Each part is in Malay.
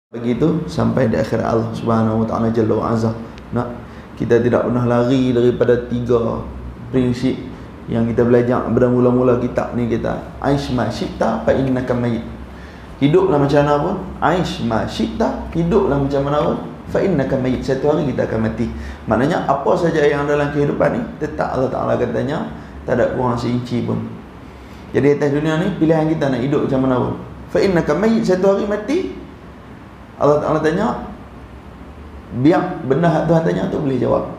Begitu sampai di akhirat Allah Subhanahu wa taala Jalla wa Azza. Nak, kita tidak pernah lari daripada tiga prinsip yang kita belajar pada mula-mula kitab ni. Kita aish ma syi'ta fa innaka mayyit. Hiduplah macam mana pun, aish ma syi'ta, hiduplah macam mana pun, fa innaka mayyit. Satu hari kita akan mati. Maknanya apa saja yang dalam kehidupan ni tetap Allah Taala katanya tak ada kurang seinci pun. Jadi atas dunia ni pilihan kita nak hidup macam mana pun. Fa innaka mayyit, satu hari mati. Allah Ta'ala tanya, biar benda Tuhan tanya tu boleh jawab.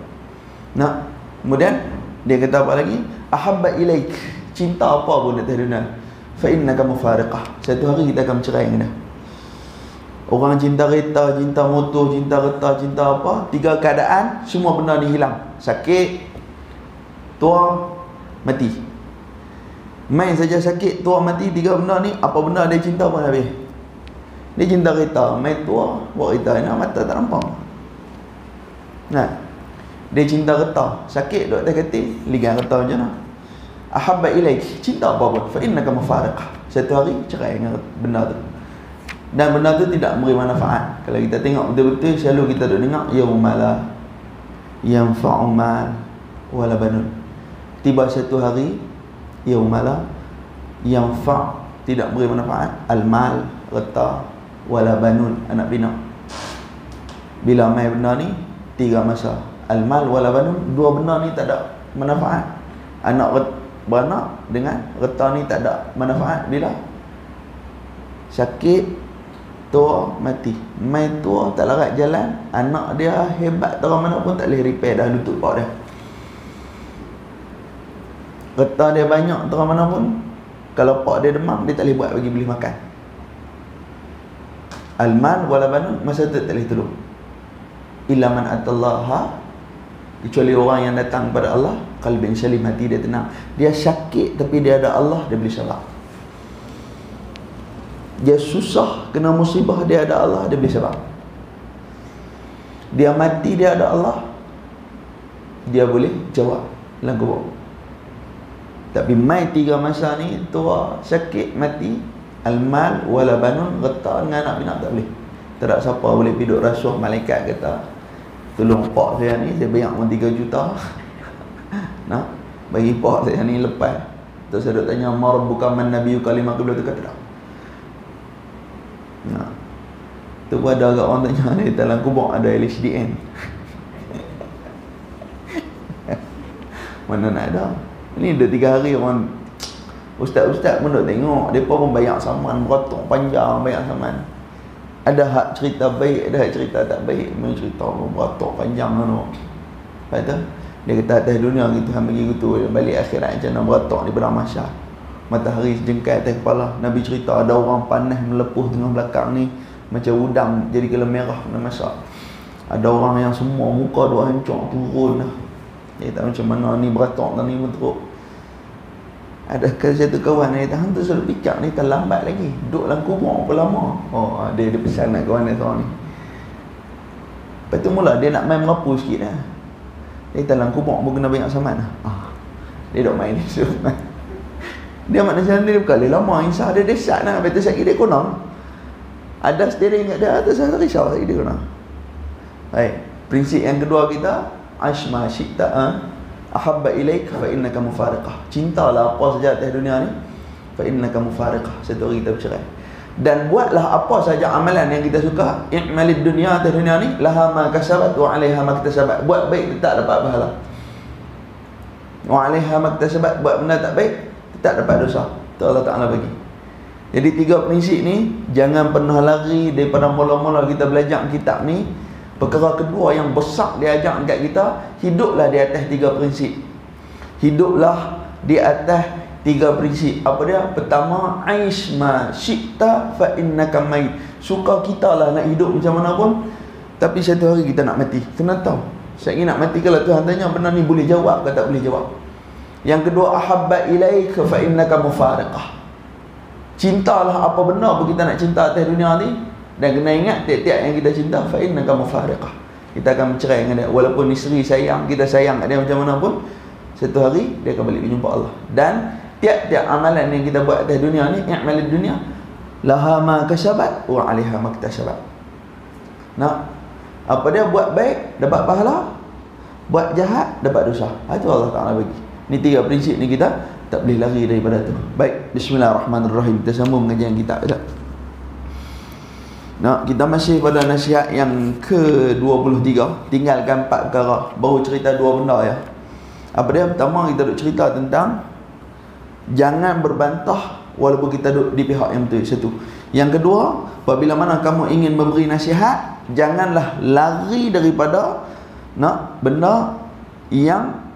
Nah, kemudian dia kata apa lagi? Ahabba ilaik, cinta apa pun atas dunia, fa innaka mufariqah, satu hari kita akan bercerai dengan dia. Orang cinta kereta, cinta motor, cinta kereta, cinta apa, tiga keadaan, semua benda ni hilang. Sakit, tua, mati. Main saja sakit, tua, mati, tiga benda ni, apa benda dia cinta pun habis. Dia cinta kereta, main tua, bawa kereta nak mata tak nampak. Nah, dia cinta kereta, sakit duk atas katil, ligan kereta macam mana. Ahabba ilaik, cinta apa pun, fa innaka mufariqah, satu hari cerai dengan benda tu. Dan benda tu tidak memberi manfaat. Kalau kita tengok betul-betul, selalu kita duk dengar yaumala yanfa'u mal wala banun. Tiba satu hari yaumala yanfa' tidak memberi manfaat al-mal, harta, wala banun, anak bina. Bila mai benda ni tiga masa, al-mal wala banun, dua benda ni tak ada manfaat. Anak beranak dengan harta ni tak ada manfaat. Bila sakit, tua, mati. Mai tua tak larat jalan, anak dia hebat terang mana pun tak boleh repair dah lutut pak dia. Harta dia banyak terang mana pun, kalau pak dia demam dia tak boleh buat bagi beli makan. Al-mal wala banun, masa tu tak boleh tolong. Illa man atallaha, kecuali orang yang datang kepada Allah, qalbin salim, hati dia tenang. Dia sakit tapi dia ada Allah, dia boleh sabar. Dia susah, kena musibah, dia ada Allah, dia boleh sabar. Dia mati, dia ada Allah, dia boleh jawab dalam kubur. Tapi mai tiga masa ni, tua, sakit, mati, al-mal wala banun, harta dengan anak bina tak boleh. Tak ada siapa boleh piduk rasuah malaikat kata, tolong pak saya ni, saya bayar 3 juta nak bagi pak saya ni lepas. Terus saya duk tanya, ma rabbuka man nabiyyu kalimah qibla, tu kata tak. Nah, tu pun ada agak orang tanya ni, dalam kubur ada LHDN. Mana nak ada. Ni dah 3 hari orang ustaz-ustaz pun duk tengok, mereka pun banyak saman, beratok panjang, banyak saman. Ada hak cerita baik, ada hak cerita tak baik. Mereka cerita beratok panjang kan. Lepas tu dia kata atas dunia gitu, Tuhan bagi gitu, balik akhirat macam mana beratok di padang mahsyar, matahari sejengkai atas kepala. Nabi cerita ada orang panas melepuh tengah belakang ni macam udang jadi kala merah nak masak. Ada orang yang semua muka duk hancur turun lah. Dia tak macam mana ni beratok tadi pun teruk. Ada satu kawan dia tahan tu selalu fikir ni terlambat lagi, duduk dalam kubur berapa lama. Oh, dia pesan nak kawan dia tahu ni. Lepas tu mula dia nak main merapu sikit dah. Dia dalam kubur pun kena banyak saman lah. Dia duk main ni suruh main. Dia maknanya dia bukan dia lama, insya dia desat lah. Lepas tu sakit dia konang. Ada steering kat dia, tu saya risau sakit dia konang. Baik, prinsip yang kedua kita, ashma syi'ta ahabba ilaik fa innaka mufariqah, cintalah apa saja atas dunia ni, fa innaka mufariqah, satu hari kita bercerai. Dan buatlah apa saja amalan yang kita suka, i'malid dunya, atas dunia ni, laha ma kasabat wa 'alaiha ma iktasabat, buat baik tak dapat pahala, wa 'alaiha ma iktasabat, buat benda tak baik tak dapat dosa. Tu Allah Taala bagi. Jadi 3 prinsip ni jangan pernah lari daripada mula-mula kita belajar kitab ni. Perkara kedua yang besar dia ajak dekat kita, hiduplah di atas 3 prinsip. Hiduplah di atas 3 prinsip. Apa dia? Pertama, aish ma syi'ta fa innaka mayyit. Suka kita lah nak hidup macam mana pun, tapi satu hari kita nak mati. Kena tahu. Saya ingin nak mati, kalau Tuhan tanya benda ni boleh jawab ke tak boleh jawab. Yang kedua, ahabba ilaik fa innaka mufariqah. Cintalah apa benda pun kita nak cinta atas dunia ni. Dan kena ingat tiap-tiap yang kita cinta, fa innaka mufariqah, kita akan bercerai dengan dia. Walaupun isteri sayang, kita sayang kat dia macam mana pun, satu hari dia akan balik berjumpa Allah. Dan tiap-tiap amalan yang kita buat atas dunia ni, i'malid dunya, laha ma kasabat wa 'alaiha ma iktasabat. Nak apa dia, buat baik dapat pahala, buat jahat dapat dosa. Itu Allah Ta'ala bagi. Ni 3 prinsip ni kita tak boleh lari daripada tu. Baik, bismillahirrahmanirrahim. Kita sambung pengajian kita. Nah, kita masih pada nasihat yang ke-23. Tinggalkan 4 perkara. Baru cerita 2 benda ya. Apa dia? Pertama, kita duk cerita tentang jangan berbantah walaupun kita duduk di pihak yang betul. Satu. Yang kedua, apabila mana kamu ingin memberi nasihat, janganlah lari daripada benda yang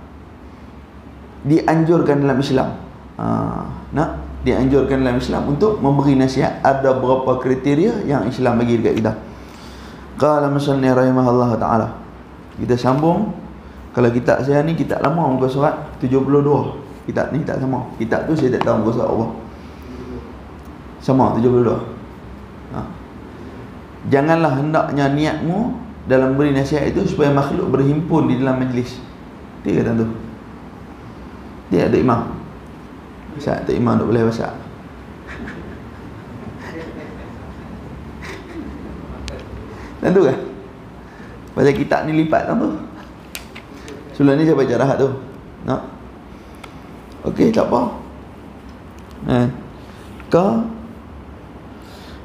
dianjurkan dalam Islam. Dianjurkan dalam Islam untuk memberi nasihat. Ada beberapa kriteria yang Islam bagi dekat kita. Qala musanni rahimahullah ta'ala. Kita sambung. Kalau kitab saya ni kitab lama, muka surat 72. Kitab ni tak sama. Kitab tu saya tak tahu muka surat apa. Sama 72. Janganlah hendaknya niatmu dalam beri nasihat itu supaya makhluk berhimpun di dalam majlis. Dia kata tu. Dia ada imam. Saat tak imam tak boleh baca. Tentu kan? Pasal kitab ni lipat kan tu. Sebelum ni saya baca rahat tu. Okey, tak apa.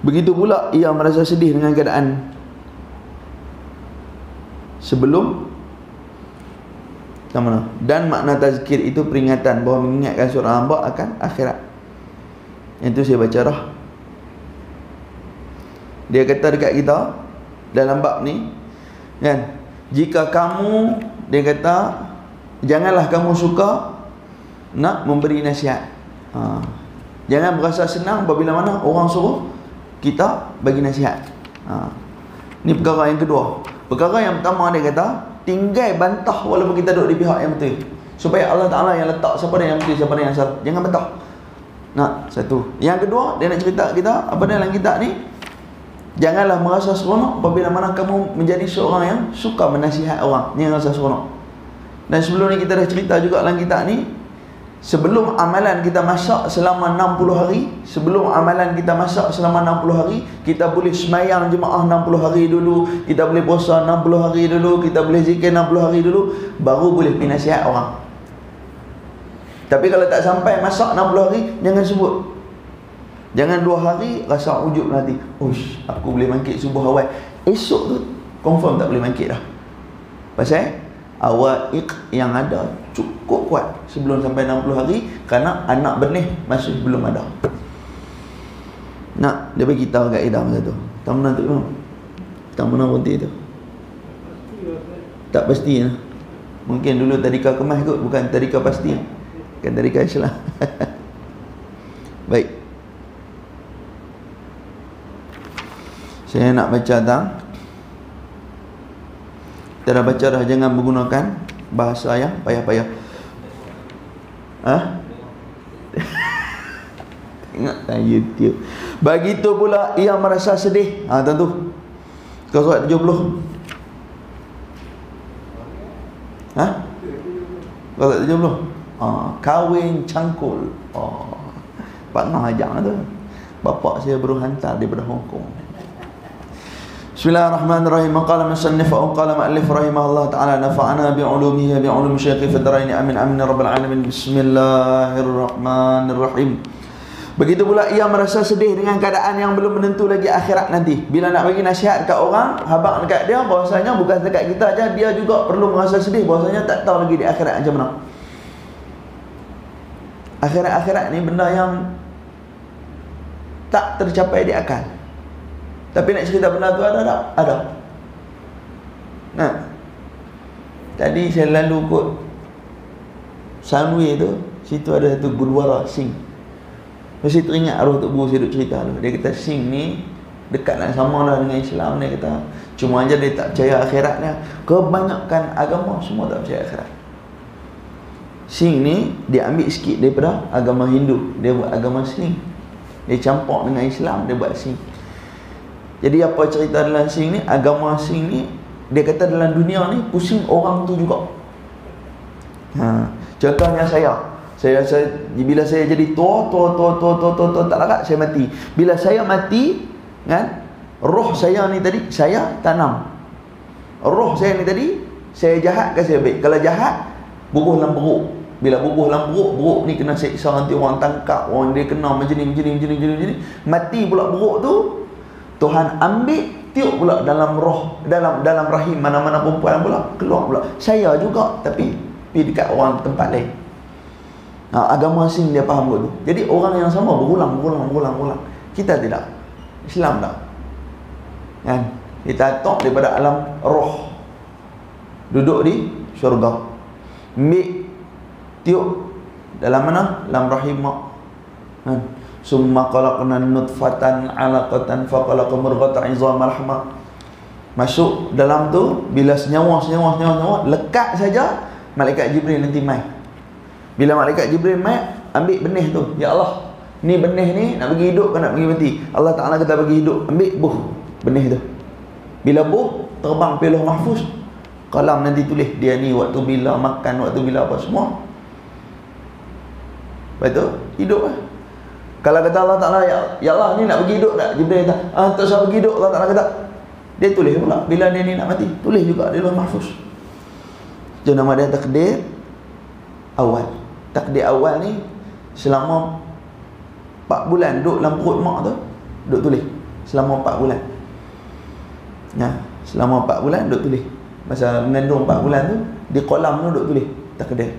Begitu pula ia merasa sedih dengan keadaan sebelum mana? Dan makna tazkir itu peringatan bahawa mengingatkan seorang hamba akan akhirat. Yang tu saya baca dah. Dia kata dekat kita dalam bab ni kan, jika kamu, dia kata janganlah kamu suka nak memberi nasihat. Jangan berasa senang apabila mana orang suruh kita bagi nasihat. Ni perkara yang kedua. Perkara yang pertama, dia kata tinggal bantah walaupun kita duduk di pihak yang betul, supaya Allah Ta'ala yang letak siapa yang betul, siapa yang salah. Jangan bantah. Satu. Yang kedua, dia nak cerita kita apa dalam kitab ni, janganlah merasa seronok apabila mana kamu menjadi seorang yang suka menasihat orang. Jangan rasa seronok. Dan sebelum ni kita dah cerita juga dalam kitab ni, sebelum amalan kita masak selama 60 hari, sebelum amalan kita masak selama 60 hari, kita boleh semayang jemaah 60 hari dulu, kita boleh puasa 60 hari dulu, kita boleh zikir 60 hari dulu, baru boleh pergi nasihat orang. Tapi kalau tak sampai masak 60 hari, jangan sebut. Jangan 2 hari rasa ujub nanti, ush, aku boleh bangkit subuh awal, esok tu confirm tak boleh bangkit dah. Pasal awaiq yang ada cukup kuat sebelum sampai 60 hari, kerana anak benih masih belum ada. Dia bagi tahu kat kita masa tu. Tak menang tu Imam. Tak menang berhenti tu. Tak pasti lah. Mungkin dulu tadika kemas kot, bukan tadika pasti. Bukan tadika Islam. Baik. Saya nak baca tentang, kita dah baca dah, jangan menggunakan bahasa yang payah-payah. Tengok dalam YouTube. Begitu pula ia merasa sedih. Tentu. Kau surat 70. Kau surat 70. Kahwin cangkul. Pak Ngah ajak tu. Bapak saya baru hantar daripada Hong Kong. Bismillahirrahmanirrahim. Qala musannif wa qala mu'allif rahimahullah ta'ala nafa'ana bi'ulumihi wa bi'ulum syekhi fid dharain amin amin ya rabbal alamin. Bismillahirrahmanirrahim. Begitu pula ia merasa sedih dengan keadaan yang belum menentu lagi akhirat nanti. Bila nak bagi nasihat kat orang, habaq dekat dia, bahwasanya bukan dekat kita aja, dia juga perlu merasa sedih bahwasanya tak tahu lagi di akhirat macam mana. Akhirat ni benda yang tak tercapai di akal. Tapi nak cerita benda tu ada tak? Ada. Tadi saya lalu kot Sunway tu, situ ada satu gurudwara Singh. Mesti teringat arwah Tok Guru saya duk cerita tu. Dia kata Singh ni dekat nak sama lah dengan Islam. Dia kata cuma aja dia tak percaya akhiratnya. Kebanyakan agama semua tak percaya akhirat. Singh ni dia ambil sikit daripada agama Hindu, dia buat agama Singh. Dia campur dengan Islam, dia buat Singh. Jadi apa cerita dalam Singh ni, agama Singh ni, dia kata dalam dunia ni pusing orang tu juga. Contohnya saya bila saya jadi tua tak larat, saya mati. Bila saya mati kan, Roh saya ni tadi saya tanam. Roh saya ni tadi saya jahat ke saya baik? Kalau jahat, bubuh dalam perut. Bila bubuh dalam perut, perut ni kena seksa, nanti orang tangkap, orang dia kena macam ni. Mati pula perut tu, Tuhan ambil tiup pula dalam roh, dalam rahim mana-mana perempuan pula, keluar pula. Saya juga, tapi pergi dekat orang tempat lain. Agama asing dia faham tu. Jadi orang yang sama berulang. Kita tidak. Islam tak. Kan? Kita tok daripada alam roh. Duduk di syurga. Ambil tiup dalam mana? Dalam rahim mak. Kan? Summa khalaqna nutfatan 'alaqatan fa khalaqa murghatan 'izama rahmah. Masuk dalam tu, bila senyawa lekat saja, malaikat Jibril nanti mai. Bila malaikat Jibril mai, ambil benih tu. Ya Allah, ni benih ni nak bagi hidup ke nak bagi mati? Allah Ta'ala kata bagi hidup. Ambil buh benih tu. Bila buh, terbang pergi Lauh Mahfuz. Kalam nanti tulis dia ni waktu bila makan, waktu bila apa semua. Lepas tu hidup lah. Kalau kata Allah Ta'ala, ya Allah ni nak bagi hidup tak? Jibril kata, tak usah bagi hidup. Allah Ta'ala kata, dia tulis pula bila dia ni nak mati. Tulis juga di Lauh Mahfuz. Itu nama dia takdir awal. Takdir awal ni selama 4 bulan duduk dalam perut mak tu, duduk tulis selama 4 bulan. Selama 4 bulan duduk tulis. Masa mengandung 4 bulan tu, di kolam tu duduk tulis takdir.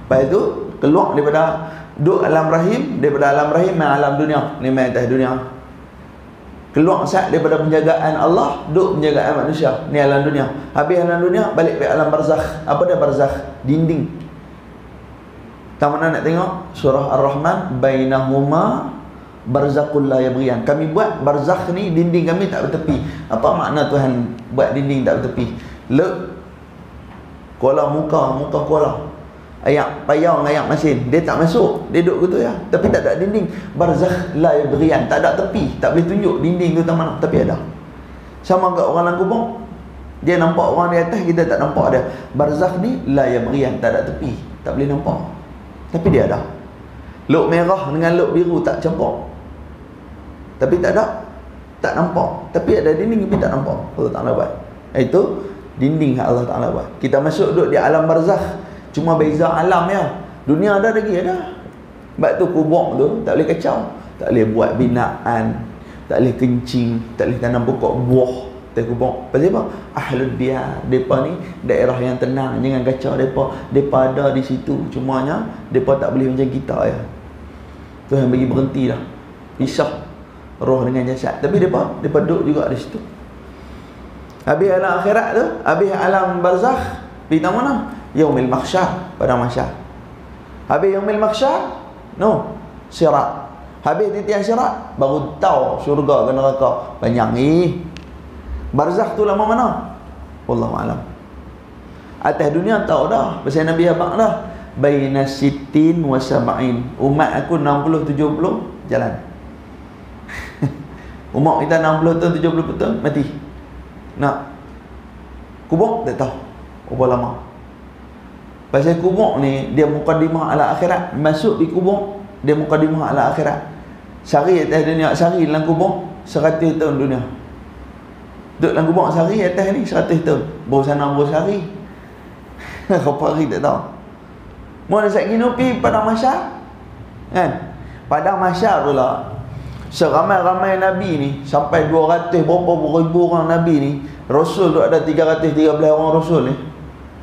Lepas tu keluar daripada duduk alam rahim, daripada alam rahim main alam dunia, ni main atas dunia. Keluar sat daripada penjagaan Allah, duduk penjagaan manusia, ni alam dunia. Habis alam dunia, balik ke alam barzakh. Apa dia barzakh? Dinding. Tak mana nak tengok surah Ar-Rahman, bainahuma barzakhul la yabghiyan. Kami buat barzakh ni, dinding kami tak bertepi. Apa makna Tuhan buat dinding tak bertepi? Kuala muka kuala. Ayak payau dengan ayak masin, dia tak masuk, dia duduk gitu ya, tapi tak ada dinding. Barzakh la yabghiyan, tak ada tepi, tak boleh tunjuk dinding tu tak mana, tapi ada. Sama kat orang dalam kubur, dia nampak orang di atas, kita tak nampak dia. Barzakh ni la yabghiyan, tak ada tepi, tak boleh nampak, tapi dia ada. Luk merah dengan luk biru tak campur, tapi tak nampak, tapi ada dinding tapi tak nampak. Allah Ta'ala buat. Itu dinding yang Allah Ta'ala buat. Kita masuk duduk di alam barzakh, cuma beza alam ya. Dunia ada lagi ada. Sebab tu kubur tu tak boleh kacau. Tak boleh buat binaan, tak boleh kencing, tak boleh tanam pokok buah di kubur. Pasal apa? Ahlul diyar, depa ni daerah yang tenang, jangan kacau depa ada di situ. Cumanya depa tak boleh macam kita ya. Tuhan bagi berhenti dah. Pisah roh dengan jasad. Tapi depa duduk juga di situ. Habis alam akhirat tu, habis alam barzakh, pergi mana? Yaumil mahsyar, pada mahsyar. Habis yaumil mahsyar, sirat. Habis titian sirat, baru tahu syurga ke neraka. Panjang ni. Barzakh tu lama mana? Wallahu alam. Atas dunia tahu dah, pasal Nabi abang dah. Baina sittin wa sab'in. Umat aku 60-70 jalan. Umat kita 60 tahun 70 tahun mati. Nak kubur tak tahu berapa lama. Pasal kubur ni dia mukadimah ala akhirat. Masuk di kubur dia mukadimah ala akhirat. Sehari atas dunia, sehari dalam kubur 100 tahun dunia. Duduk dalam kubur sehari atas ni 100 tahun. Baru sana baru sehari. Berapa hari tak tahu. Mana sekali pi pada mahsyar kan? Pada mahsyar pula seramai-ramai Nabi ni, sampai 200 berapa ribu orang Nabi ni. Rasul tu ada 313 orang Rasul ni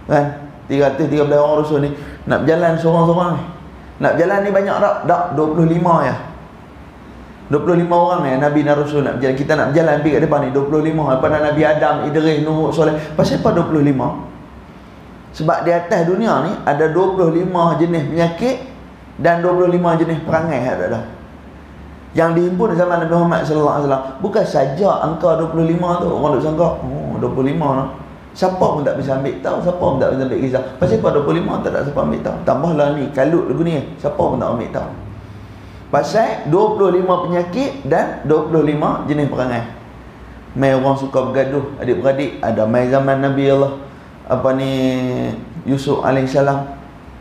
kan? 313 orang Rasul ni nak berjalan seorang-seorang ni. Nak berjalan ni banyak tak? 25 ya. 25 orang ya Nabi dan Rasul nak berjalan. Kita nak berjalan pergi kat depan ni 25. Daripada Nabi Adam, Idris, Nuh, Soleh. Pasal apa 25? Sebab di atas dunia ni ada 25 jenis penyakit dan 25 jenis perangai ada. Yang dihimpun zaman Nabi Muhammad sallallahu alaihi wasallam. Bukan saja angka 25 tu orang duk sangka, 25 noh. Siapa pun tak bisa ambil tahu, siapa pun tak bisa ambil kisah. Pasal apa 25 tak ada siapa ambil tahu. Tambahlah ni kalut lagu ni, siapa pun tak ambil tahu. Pasal 25 penyakit dan 25 jenis perangai. Mai orang suka bergaduh, adik-beradik, ada mai zaman Nabi Allah Yusuf alaihissalam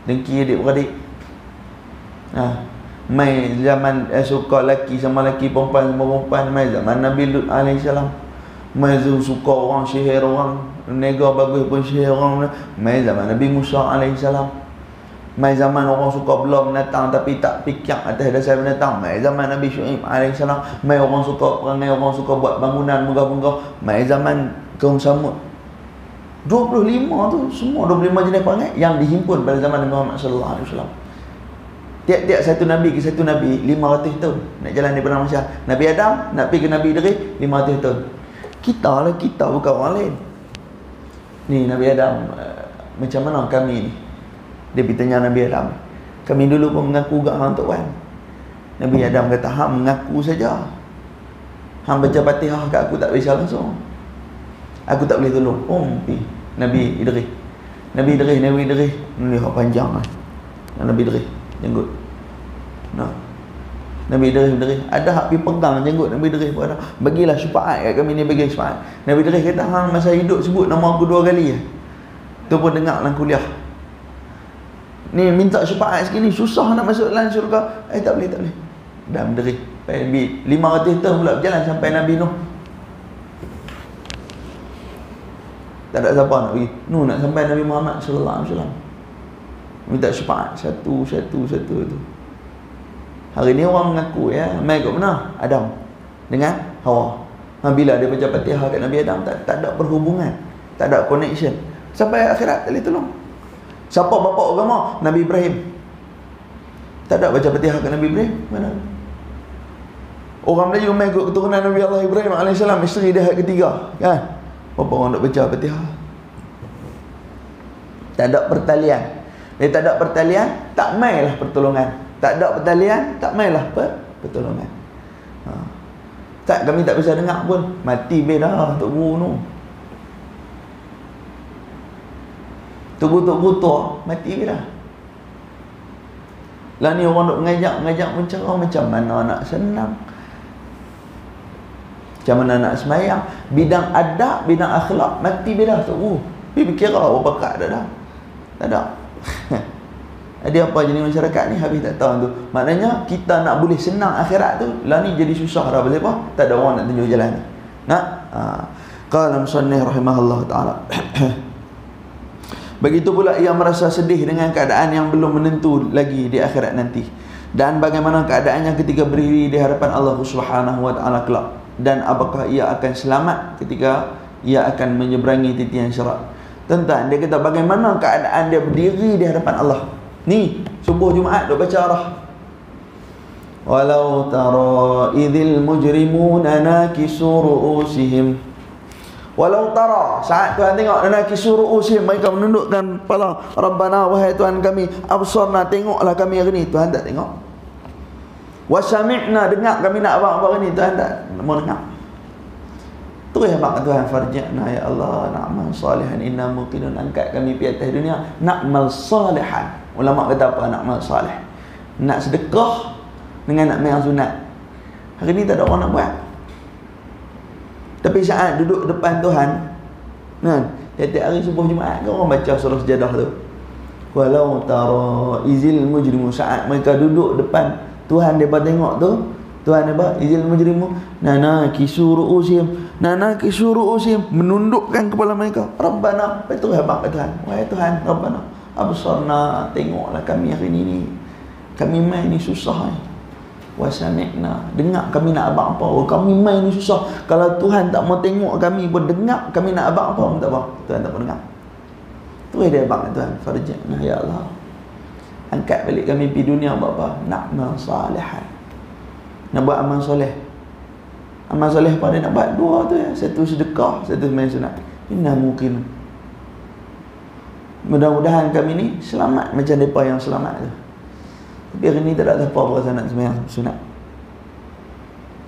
dengki adik-beradik. mai zaman suka laki sama laki, perempuan sama perempuan, mai zaman Nabi Lut alaihissalam. Mai suka orang sihir orang, nega bagus pun sihir orang, mai zaman Nabi Musa alaihissalam. Mai zaman orang suka belah binatang tapi tak fikir atas dasar binatang, mai zaman Nabi Syuaib alaihissalam. Mai orang suka perangai, orang suka buat bangunan megah-megah, mai zaman kaum Samud. 25 tu semua 25 jenis perangai yang dihimpun pada zaman Nabi Muhammad sallallahu alaihi wasallam. Tiap-tiap satu nabi ke satu nabi 500 tahun nak jalan daripada Malaysia. Nabi Adam nak pergi ke Nabi Idris 500 tahun. Kita bukan orang lain. Ni Nabi Adam, macam mana kami ni? Dia pergi tanya Nabi Adam. Kami dulu pun mengaku gak hang Tuan. Nabi Adam kata, hang mengaku saja. Hang baca Fatihah kat aku tak bisa langsung. Aku tak boleh tolong. Pergi Nabi Idris. Nabi Idris ni hak panjang lah. Nabi Idris jenggot. Nah. Nabi Idris ada hak pergi pegang jenggot Nabi Idris pun ada. Bagilah syafaat kat kami ni, bagi syafaat. Nabi Idris kata, hang masa hidup sebut nama aku 2 kali. Tu pun dengar dalam kuliah. Ni minta syafaat sikit ni susah nak masuk dalam syurga. Tak boleh. Dan Idris pergi 500 tahun pula berjalan sampai Nabi Nuh. Tak ada siapa nak pergi. Nuh nak sampai Nabi Muhammad sallallahu alaihi wasallam. Minta syafaat satu tu. Hari ni orang mengaku mai kat mana? Adam dengan Hawa. Bila dia baca Fatihah kat Nabi Adam, tak ada perhubungan, tak ada connection. Sampai akhirat tak boleh tolong. Siapa bapa agama? Nabi Ibrahim. Tak ada baca Fatihah kat Nabi Ibrahim, mana? Orang Melayu mai ikut keturunan Nabi Allah Ibrahim alaihissalam, isteri dia ketiga, kan? Berapa orang nak baca Fatihah? Tak ada pertalian. Dia tak ada pertalian, tak mailah pertolongan. Tak ada pertalian, tak mailah pertolongan. Tak, kami tak bisa dengar pun. Mati beda Tok Guru tu. Tok Guru tua, mati beda. Lah ni orang duk mengajak pun cara macam mana nak senang. Macam mana nak semayang. Bidang adab, bidang akhlak, mati beda Tok Guru. Pergi kira berapa kat dah. Tak ada. Dia apa jenis masyarakat ni habis tak tahu tu. Maknanya kita nak boleh senang akhirat tu, lah ni jadi susah dah. Pasal apa? Tak ada orang nak tunjuk jalan ni. Nak? Qala musannif rahimahullah taala. Begitu pula ia merasa sedih dengan keadaan yang belum menentu lagi di akhirat nanti. Dan bagaimana keadaannya ketika berdiri di hadapan Allah Subhanahu wa taala kelak. Dan apakah ia akan selamat ketika ia akan menyeberangi titian syarat. Tentang dia kata bagaimana keadaan dia berdiri di hadapan Allah. Ni subuh Jumaat duk baca arah. Walau tara idzil mujrimuna nakisu ru'usihim. Walau tara, saat Tuhan tengok nakisu ru'usihim, mereka menundukkan kepala. Rabbana, wahai Tuhan kami, absarna, tengoklah kami hari ni. Tuhan tak tengok. Wa sami'na, dengar kami nak apa-apa hari ni. Tuhan tak mau dengar. Tu ya mak Tuhan, farja'na ya Allah na'mal salihan inna muqinun, angkat kami pergi atas dunia na'mal salihan. Ulama kata apa na'mal salih? Nak sedekah dengan nak main sunat. Hari ni tak ada orang nak buat. Tapi saat duduk depan Tuhan, kan, tiap-tiap hari subuh Jumaat kan orang baca surah sejadah tu. Walau tara izil mujrimu, saat mereka duduk depan Tuhan, depa tengok tu, Tuhan apa? Izil mujrimu nana kisuru usim, menundukkan kepala mereka. Rabbana, itu hebat Tuhan. Wahai Tuhan, Rabbana, absarna, tengoklah kami hari ni. Kami main ni susah ni. Wasami'na, dengar kami nak abang apa. Oh, kami main ni susah. Kalau Tuhan tak mau tengok kami pun dengar kami nak abang apa pun tak apa. Tuhan tak mau dengar. Tu dia abang Tuhan, farja'na ya Allah. Angkat balik kami pergi dunia buat apa? Na'mal salihan. Nak buat amal soleh. Amal soleh apa dia nak buat? Dua tu ya. Satu sedekah, satu main sunat. Inna mungkin. Mudah-mudahan kami ni selamat macam mereka yang selamat tu. Tapi hari ni tak ada siapa berasa nak sembahyang sunat.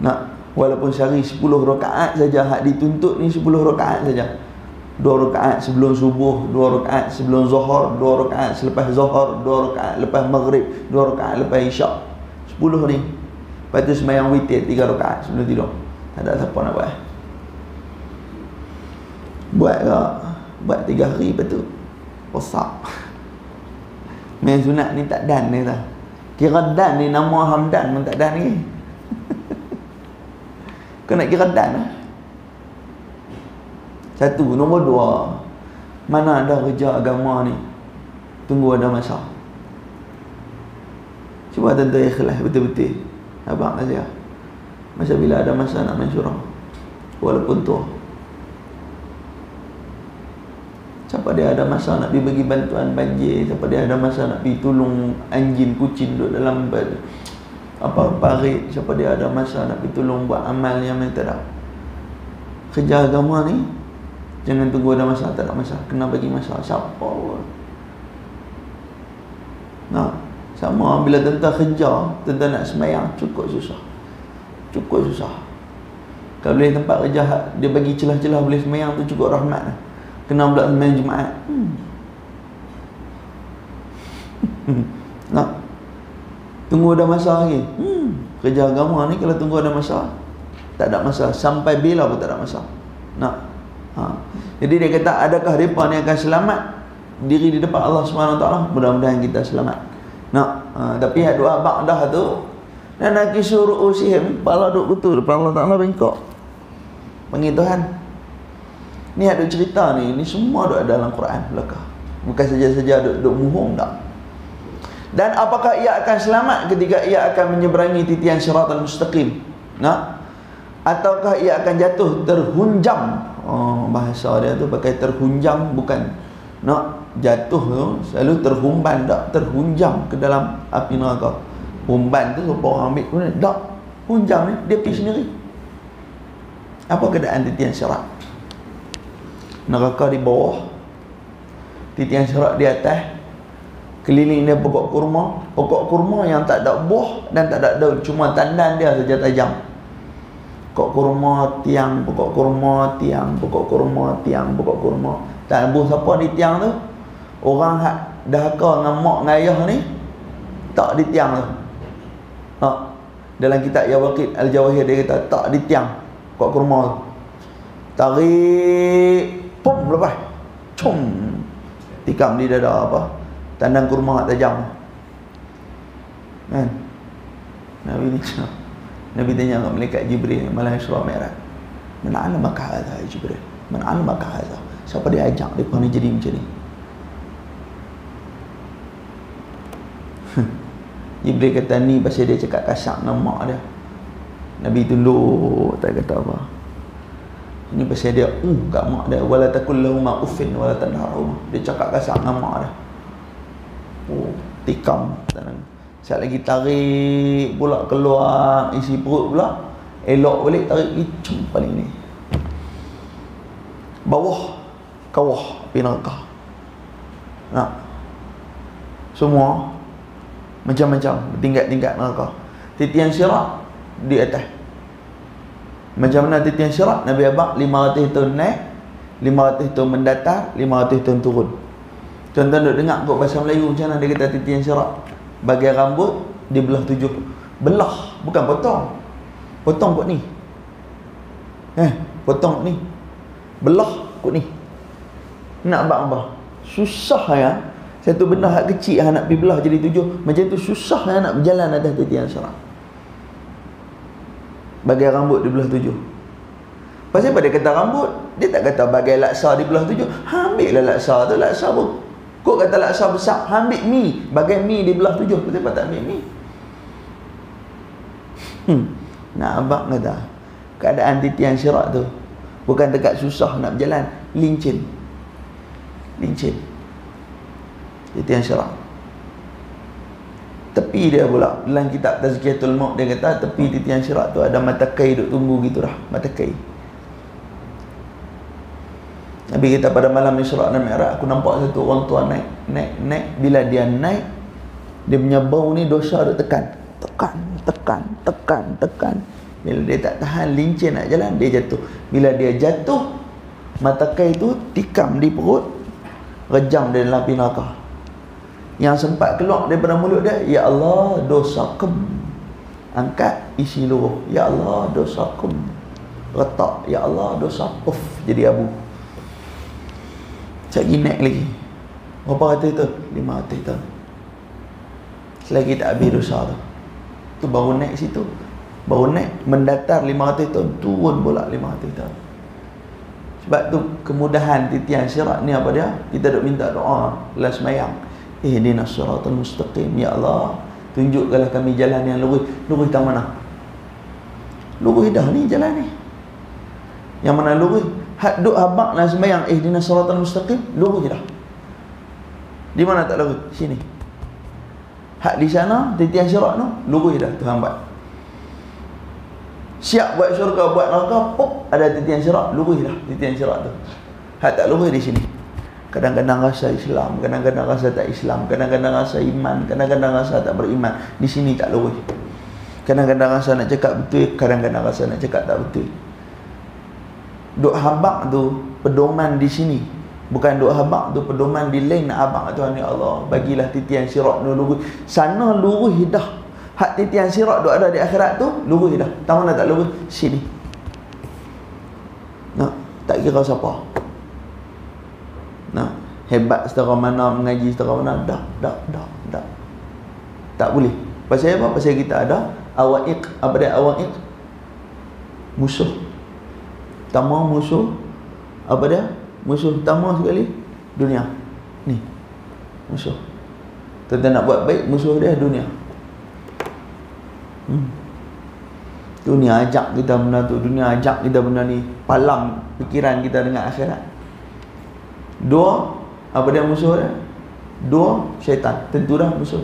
Nak, walaupun sehari 10 rakaat saja, hak dituntut ni 10 rakaat saja. 2 rakaat sebelum subuh, 2 rakaat sebelum zuhur, 2 rakaat selepas zuhur, 2 rakaat lepas maghrib, 2 rakaat lepas isyak. 10 ni. Lepas tu sembahyang witir 3 rakaat sebelum tidur. Tak ada siapa nak buat. Buat ke? Buat 3 hari lepas tu rosak. Main sunat ni tak dan ni tau. Kira dan ni nama Hamdan pun tak dan ni. Kau nak kira dan lah. Satu. Nombor dua, mana ada kerja agama ni tunggu ada masa. Cuba tentu ikhlas betul-betul. Abang Azia, masa bila ada masa nak main surau, walaupun tua. Siapa dia ada masa nak pergi bagi bantuan banjir, siapa dia ada masa nak pergi tolong anjing kucing duduk dalam parit, siapa dia ada masa nak pergi tolong buat amal yang mana tak ada. Kerja agama ni jangan tunggu ada masa, tak ada masa, kena bagi masa. Siapa pun nah, sama bila tentang kerja, tentang nak semayang, cukup susah. Kalau boleh tempat kerja dia bagi celah-celah boleh semayang tu cukup rahmat lah. Kena pula semayang Jumaat. Nak tunggu ada masa lagi. Kerja agama ni kalau tunggu ada masa, tak ada masa. Sampai bila pun tak ada masa. Nak jadi dia kata, adakah mereka ni akan selamat diri di depan Allah SWT? Mudah-mudahan kita selamat. Tapi doa ba'dah tu, dan nak suruh usihim, kepala duk betul depan Allah Ta'ala bengkok. Panggil Tuhan. Ni ada cerita ni semua ada dalam Quran belakang. Bukan saja-saja duk muhung tak. Dan apakah ia akan selamat ketika ia akan menyeberangi titian siratal mustaqim? Ataukah ia akan jatuh terhunjam? Bahasa dia tu pakai terhunjam, bukan nak jatuh tu selalu terhumban, tak terhunjam ke dalam api neraka. Humban tu siapa orang ambil kemudian tak, hunjam ni dia pergi sendiri. Apa keadaan titian sirat? Neraka di bawah, titian sirat di atas, keliling dia pokok kurma yang tak ada buah dan tak ada daun, cuma tandan dia saja tajam. Pokok kurma tiang, pokok kurma tiang, pokok kurma tiang, pokok kurma. Tak buah siapa di tiang tu? Orang hak dahaka dengan mak dengan ayah ni tak di tiang tu. Dalam kitab Yawaqid Al-Jawahir dia kata tak di tiang pokok kurma tu. Tarik, pum, lepas cum, tikam di dada apa, tandang kurma tajam kan. Nabi tanya kat malaikat Jibril malam Isra Mi'raj, "Man 'allamaka hadha ya Jibril? Man 'allamaka hadha?" Siapa dia ajak depa ni jadi macam ni? Jibril kata ni pasal dia cakap kasar dengan mak dia. Nabi tunduk, tak kata apa. Ini pasal dia kat mak dia, wala takul lahuma uffin wala tanharhuma. Dia cakap kasar dengan mak dia. Tikam tangan. Sekejap lagi tarik pula keluar isi perut pula. Elok balik tarik icum paling ni. Bawah kawah api neraka. Semua macam-macam bertingkat-tingkat neraka. Titian sirat di atas. Macam mana titian sirat? Nabi abang 500 tahun naik, 500 tahun mendatar, 500 tahun turun. Tuan-tuan duk dengar kot bahasa Melayu macam mana dia kata titian sirat. Bagian rambut dibelah 7. Belah, bukan potong. Potong kot ni. Potong ni. Belah kot ni. Nak buat apa? Susah ya. Satu benda hak kecil nak pergi belah jadi 7. Macam tu susah nak berjalan atas titian sirat. Bagian rambut dibelah 7. Pasal pada kata rambut, dia tak kata bagian laksa dibelah 7. Ambillah laksa tu, laksa pun. Kok kata laksa besar, ambil mi, bagian mi dibelah 7. Kenapa tak ambil mi? Nak abang kata, keadaan titian sirat tu bukan dekat susah nak berjalan, lincin. Titian sirat. Tepi dia pula, dalam kitab Tazkiyatul Maut dia kata tepi titian sirat tu ada mata kai duk tunggu gitu dah, mata kai. Nabi kata pada malam Isra dan Mi'raj aku nampak satu orang tua naik. Bila dia naik, dia punya bau ni dosa duk tekan. Bila dia tak tahan, lincin nak jalan, dia jatuh. Bila dia jatuh, mata kai tu tikam di perut, rejam dia dalam api neraka. Yang sempat keluar daripada mulut dia, ya Allah dosakum. Angkat isi luruh, ya Allah dosakum. Retak, ya Allah dosa, jadi abu. Sekejap naik lagi. Berapa kata itu? 500 tahun. selagi tak habis dosa tu baru naik situ, baru naik mendatar 500 tahun, turun pula 500 tahun. Sebab tu kemudahan titian syirat ni apa dia? Kita duk minta doa lepas sembahyang, ihdinas siratal mustaqim, ya Allah tunjukkanlah kami jalan yang lurus. Lurus tak mana? Lurus dah ni jalan ni. Yang mana lurus? Hak duk habaq lah sembahyang ihdinas siratal mustaqim, lurus dah. Di mana tak lurus? Sini. Hak di sana titian syirat tu lurus dah Tuhan buat. Siap buat syurga, buat neraka, pop, ada titian syirat, lurus dah titian syirat tu. Hak tak lurus di sini. Kadang-kadang rasa Islam, kadang-kadang rasa tak Islam, kadang-kadang rasa iman, kadang-kadang rasa tak beriman. Di sini tak lurus. Kadang-kadang rasa nak cakap betul, kadang-kadang rasa nak cakap tak betul. Duk habaq tu pedoman di sini. Bukan duk habaq tu pedoman di lain nak habaq Tuhan, ya Allah bagilah titian syirat tu lurus. Sana lurus dah. Hak titian syirat tu ada di akhirat tu lurus dah. Tahu mana tak lurus? Sini. Nah, tak kira siapa. Nah, hebat setara mana, mengaji setara mana, dah. Tak boleh. Pasal apa? Pasal kita ada awaiq. Apa dia awaiq? Musuh. Pertama musuh. Apa dia? Musuh pertama sekali dunia. Ni. Musuh. Tentang nak buat baik, musuh dia dunia. Dunia ajak kita benda tu, dunia ajak kita benda ni, palam fikiran kita dengan akhirat. Dua, apa dia musuh dia? Dua, syaitan. Tentu dah musuh.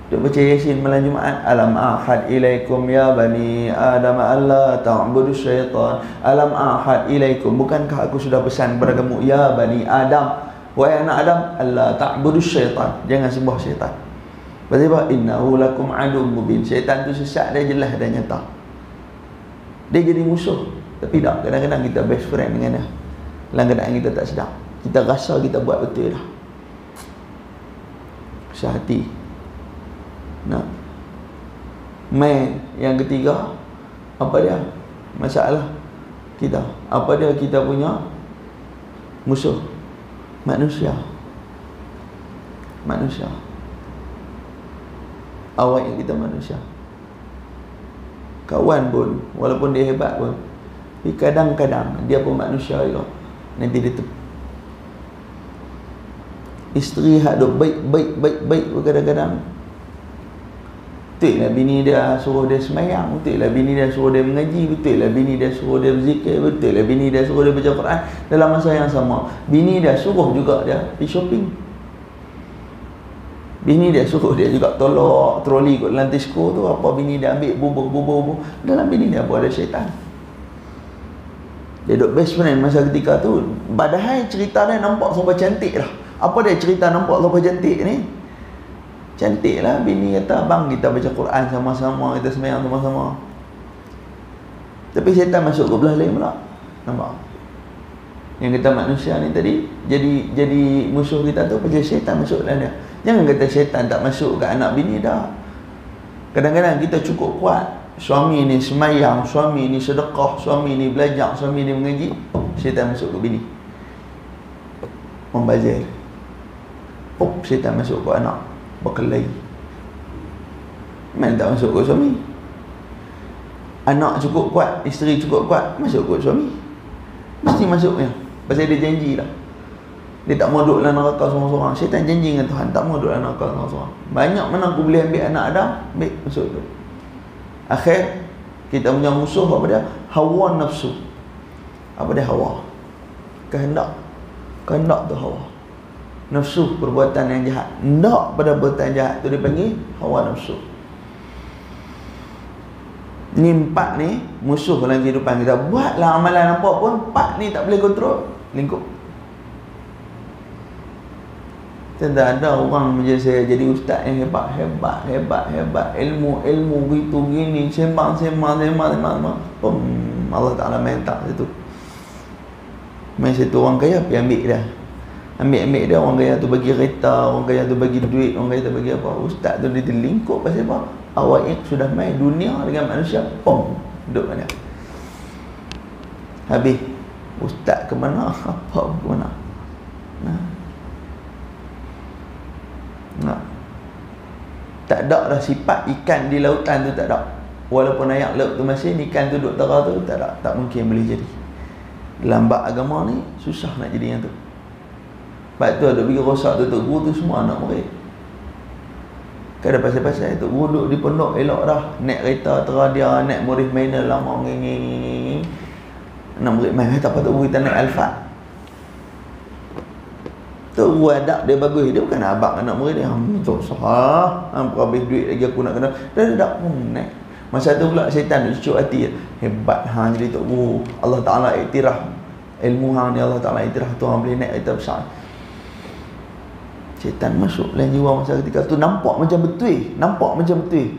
Dia baca Yasin malam Jumaat, alam ahad ilaikum ya bani Adam alla ta'budu syaitan. Alam ahad ilaikum, bukankah aku sudah pesan kepada kamu ya bani Adam, wahai anak Adam, alla ta'budu syaitan, jangan sembah syaitan. Pasal apa? Innahu lakum adum mubin. Syaitan tu sesat dia, jelas dan nyata. Dia jadi musuh. Tapi tak, kadang-kadang kita best friend dengan dia. Kadang-kadang kita tak sedar. Kita rasa kita buat betul dah. Sehati. Nah. Main yang ketiga, apa dia? Masalah kita. Apa dia kita punya musuh? Manusia. Manusia. Awak yang kita manusia. Kawan pun, walaupun dia hebat pun, tapi kadang-kadang dia pun manusia juga. Nanti dia tu isteri hak duk baik kadang-kadang betul lah bini dia suruh dia sembahyang, betul lah bini dia suruh dia mengaji, betul lah bini dia suruh dia berzikir, betul lah bini dia suruh dia baca Quran. Dalam masa yang sama, bini dia suruh juga dia pergi shopping. Bini dia suruh dia juga tolak troli kat dalam Tesco tu. Apa bini dia ambil bubur. Dalam bini dia apa ada syaitan. Dia duk best friend masa ketika tu. Padahal cerita dia nampak sampai cantik lah. Apa dia cerita nampak sampai cantik ni? Cantik lah. Bini kata, bang kita baca Quran sama-sama, kita sembahyang sama-sama. Tapi syaitan masuk ke belah lain pula. Nampak? Yang kita manusia ni tadi jadi musuh kita tu pasal syaitan masuk dalam dia. Jangan kata syaitan tak masuk ke anak bini dah. Kadang-kadang kita cukup kuat. Suami ni semayang, suami ni sedekah, suami ni belajar, suami ni mengaji, syaitan masuk ke bini. Membazir. Pop, syaitan masuk ke anak. Berkelahi. Mana tak masuk ke suami? Anak cukup kuat, isteri cukup kuat, masuk ke suami. Mesti masuknya. Pasal dia janji dah. Dia tak mau duduk dalam neraka seorang-seorang. Syaitan janji dengan Tuhan, tak mau duduk dalam neraka seorang-seorang. Banyak mana aku boleh ambil anak Adam, ambil, masuk tu. Akhir, kita punya musuh apa dia? Hawa nafsu. Apa dia hawa? Kehendak. Kehendak tu hawa. Nafsu, perbuatan yang jahat. Nak pada perbuatan jahat tu dipanggil hawa nafsu. Ni empat ni musuh dalam kehidupan kita. Buatlah amalan apa pun, empat ni tak boleh kontrol. Lingkup. Tidak ada orang macam saya jadi ustaz yang hebat. Ilmu begitu gini, sembang. Allah Ta'ala main tak situ. Main situ orang kaya pergi ambil dia. Ambil dia, orang kaya tu bagi kereta, orang kaya tu bagi duit, orang kaya tu bagi apa. Ustaz tu dia terlingkup pasal apa? Awak yang sudah main dunia dengan manusia, duduk mana. Habis ustaz ke mana? Apa ke mana? Nah. Tak ada dah sifat ikan di lautan tu, tak ada. Walaupun air laut tu masin, ikan tu duduk tera tu, tak ada, tak mungkin boleh jadi. Dalam bab agama ni susah nak jadi yang tu. Sebab tu ada pergi rosak Tok Guru tu semua anak murid. Kan ada pasal-pasal Tok Guru duduk di pondok elok dah, naik kereta tera dia, naik murid mainer lama ngeng. Anak murid main, tak apa Tok Guru kita naik Alphard. Tok Guru adab dia bagus, dia bukan abang anak murid dia. Tok sah, habis duit lagi aku nak kena. Dia tak pun naik. Masa tu pula syaitan duk cucuk hati. Hebat hang jadi Tok Guru. Allah Taala iktiraf ilmu hang ni, Allah Taala iktiraf tu hang boleh naik kereta besar. Syaitan masuk dalam jiwa masa ketika tu, nampak macam betul,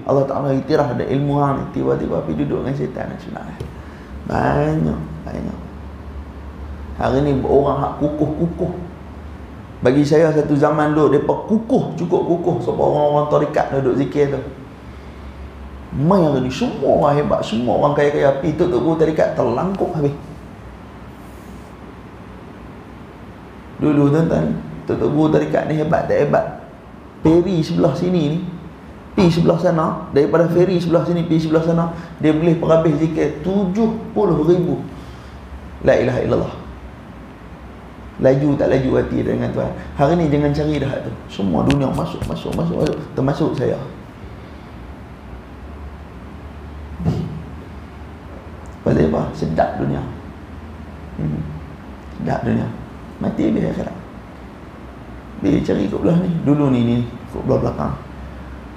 Allah Taala iktiraf ada ilmu hang ni. Tiba-tiba pergi duduk dengan syaitan. Banyak. Hari ni orang hak kukuh. Bagi saya satu zaman dulu depa cukup kukuh sebab orang-orang tarikat duduk zikir tu. Mai hari ni semua orang hebat, semua orang kaya-kaya pi Tok Guru tarikat terlangkup habis. Dulu tuan-tuan, Tok Guru tarikat ni hebat tak hebat? Feri sebelah sini ni pi sebelah sana, daripada feri sebelah sini pi sebelah sana, dia boleh perhabis zikir 70,000 la ilaha illallah. Laju tak laju hati dengan Tuhan. Hari ni jangan cari dah tu. Semua dunia masuk, termasuk saya. Pasal apa? Sedap dunia. Sedap dunia. Mati dia akhirat. Bila cari kat belah ni, dulu ni kat belah belakang.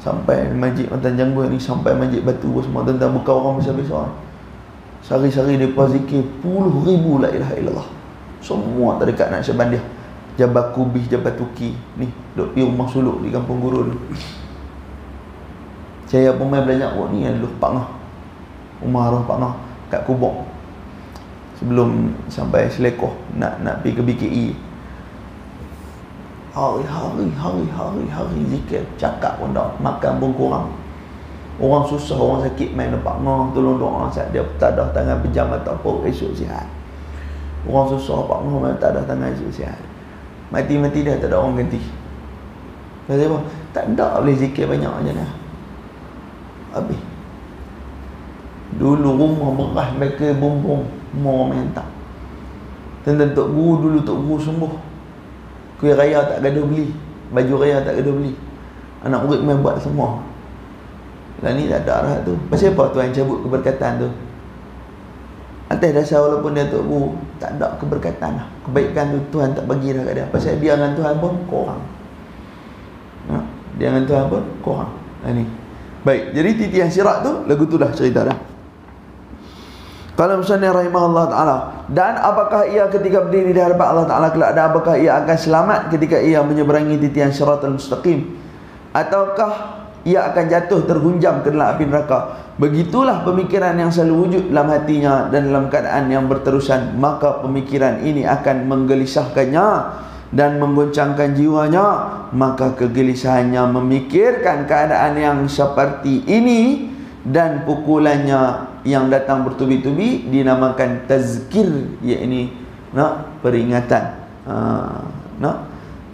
Sampai masjid Matan Janggut ni, sampai masjid Batu semua tentang bukan orang besar-besar. Sehari-hari depa zikir puluh ribu la ilaha illallah. Semua terdekat nak syaban dia. Jabat Kubih, Jabat Tuki ni, duk pergi rumah suluk di Kampung Gurun. Saya pun main belajar ni dulu Pak Ngah. Rumah arwah Pak Ngah kat Kubok. Sebelum sampai Selekoh nak pergi ke BKE. Hari zikir, cakap pun tak, makan pun kurang. Orang susah, orang sakit main Pak Ngah tolong doa saat dia tak ada tangan pejam atau apa esok sihat. Orang susah Pak Ngah tak ada tangan esok sihat. Mati-mati dah tak ada orang ganti. Kata apa? Tak ada boleh zikir banyak macam mana. Habis. Dulu rumah beras mereka bumbung, mau minta. Tentang Tok Guru dulu, Tok Guru sembuh. Kuih raya tak gaduh beli, baju raya tak gaduh beli. Anak murid main buat semua. Lah ni tak ada dah tu. Pasal apa Tuhan cabut keberkatan tu? Atas dasar walaupun dia Tok Guru, tak ada keberkatan lah. Kebaikan tu Tuhan tak bagi dah kat dia. Pasal dia dengan Tuhan pun kurang. Dia dengan Tuhan pun kurang. Ni. Baik, jadi titian sirat tu, lagu tu dah cerita dah. Qala musannif rahimahullah ta'ala, dan apakah ia ketika berdiri di hadapan Allah Ta'ala kelak, dan apakah ia akan selamat ketika ia menyeberangi titian siratal mustaqim, ataukah ia akan jatuh terhunjam ke dalam api neraka. Begitulah pemikiran yang selalu wujud dalam hatinya dan dalam keadaan yang berterusan, maka pemikiran ini akan menggelisahkannya dan menggoncangkan jiwanya. Maka kegelisahannya memikirkan keadaan yang seperti ini, dan pukulannya yang datang bertubi-tubi dinamakan tazkir, iaitu peringatan.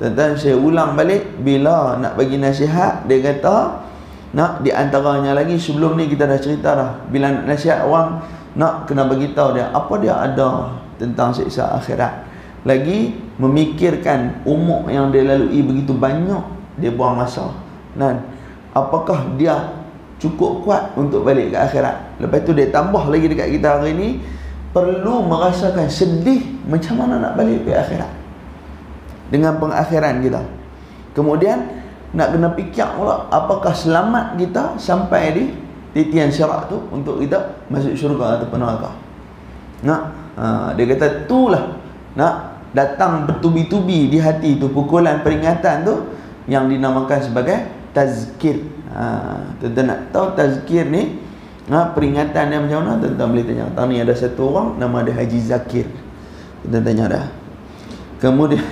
Tuan-tuan, saya ulang balik, bila nak bagi nasihat, dia kata di antaranya lagi, sebelum ni kita dah cerita dah, bila nak nasihat orang, nak kena bagi tahu dia apa dia ada tentang siksa akhirat. Lagi memikirkan umur yang dia lalui begitu banyak, dia buang masa. Dan apakah dia cukup kuat untuk balik ke akhirat. Lepas tu dia tambah lagi dekat kita hari ni, perlu merasakan sedih macam mana nak balik ke akhirat dengan pengakhiran kita. Kemudian nak kena fikir pula, apakah selamat kita sampai di titian syarat tu untuk kita masuk syurga ataupun neraka. Dia kata itulah datang bertubi-tubi di hati tu, pukulan peringatan tu yang dinamakan sebagai tazkir. Tuan-tuan nak tahu tazkir ni peringatan dia macam mana, tuan-tuan boleh tanya. Tahun ni ada satu orang nama dia Haji Zakir, tuan-tuan tanya dah. Kemudian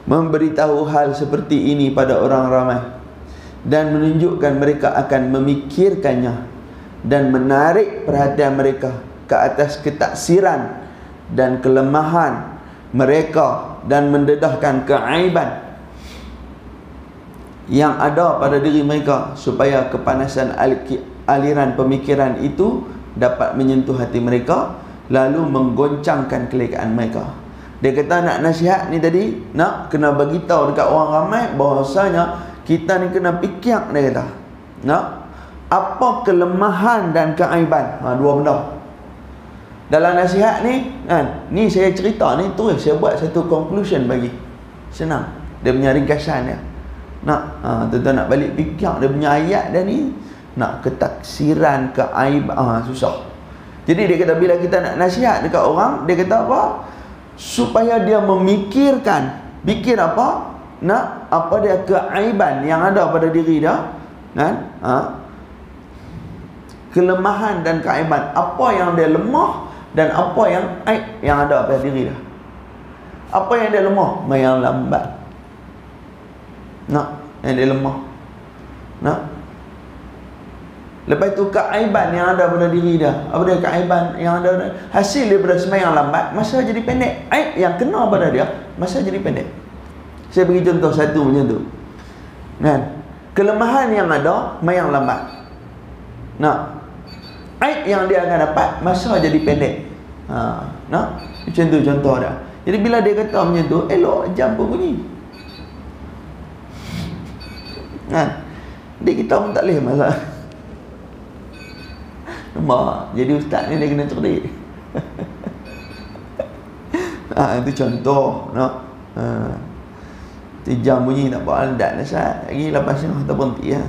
memberitahu hal seperti ini pada orang ramai dan menunjukkan mereka akan memikirkannya dan menarik perhatian mereka ke atas ketaksiran dan kelemahan mereka dan mendedahkan keaiban yang ada pada diri mereka, supaya kepanasan aliran pemikiran itu dapat menyentuh hati mereka, lalu menggoncangkan kelekaan mereka. Dia kata nak nasihat ni tadi, nak kena bagi tahu dekat orang ramai bahawasanya kita ni kena fikir. Dia kata nak apa kelemahan dan keaiban, dua benda dalam nasihat ni kan. Ni saya cerita ni terus saya buat satu conclusion bagi, senang dia punya ringkasan dia. Nak tuan-tuan nak balik fikir dia punya ayat dia ni, nak ketaksiran keaiban susah. Jadi dia kata bila kita nak nasihat dekat orang, dia kata apa? Supaya dia memikirkan, fikir apa? Nak apa dia keaiban yang ada pada diri dia, kan? Kelemahan dan keaiban, apa yang dia lemah dan apa yang aib yang ada pada diri dia. Apa yang dia lemah? Yang lambat. Nak yang dia lemah. Nak. Lepas tu keaiban yang ada pada diri dia. Apa dia keaiban yang ada? Hasil daripada sembahyang lambat, masa jadi pendek. Aib yang kena pada dia, masa jadi pendek. Saya bagi contoh satu macam tu. Kan? Kelemahan yang ada, sembahyang lambat. Nak. Aib yang dia akan dapat, masa jadi pendek. Nak? Macam tu contoh dia. Jadi bila dia kata macam tu, elok jam pun bunyi. Kan? Dia kita pun tak boleh masalah. Nampak? Jadi ustaz ni dia kena cerdik. Itu contoh, nak. Jam bunyi tak apa, dah nasihat. Lagi 8.30 tak berhenti lah.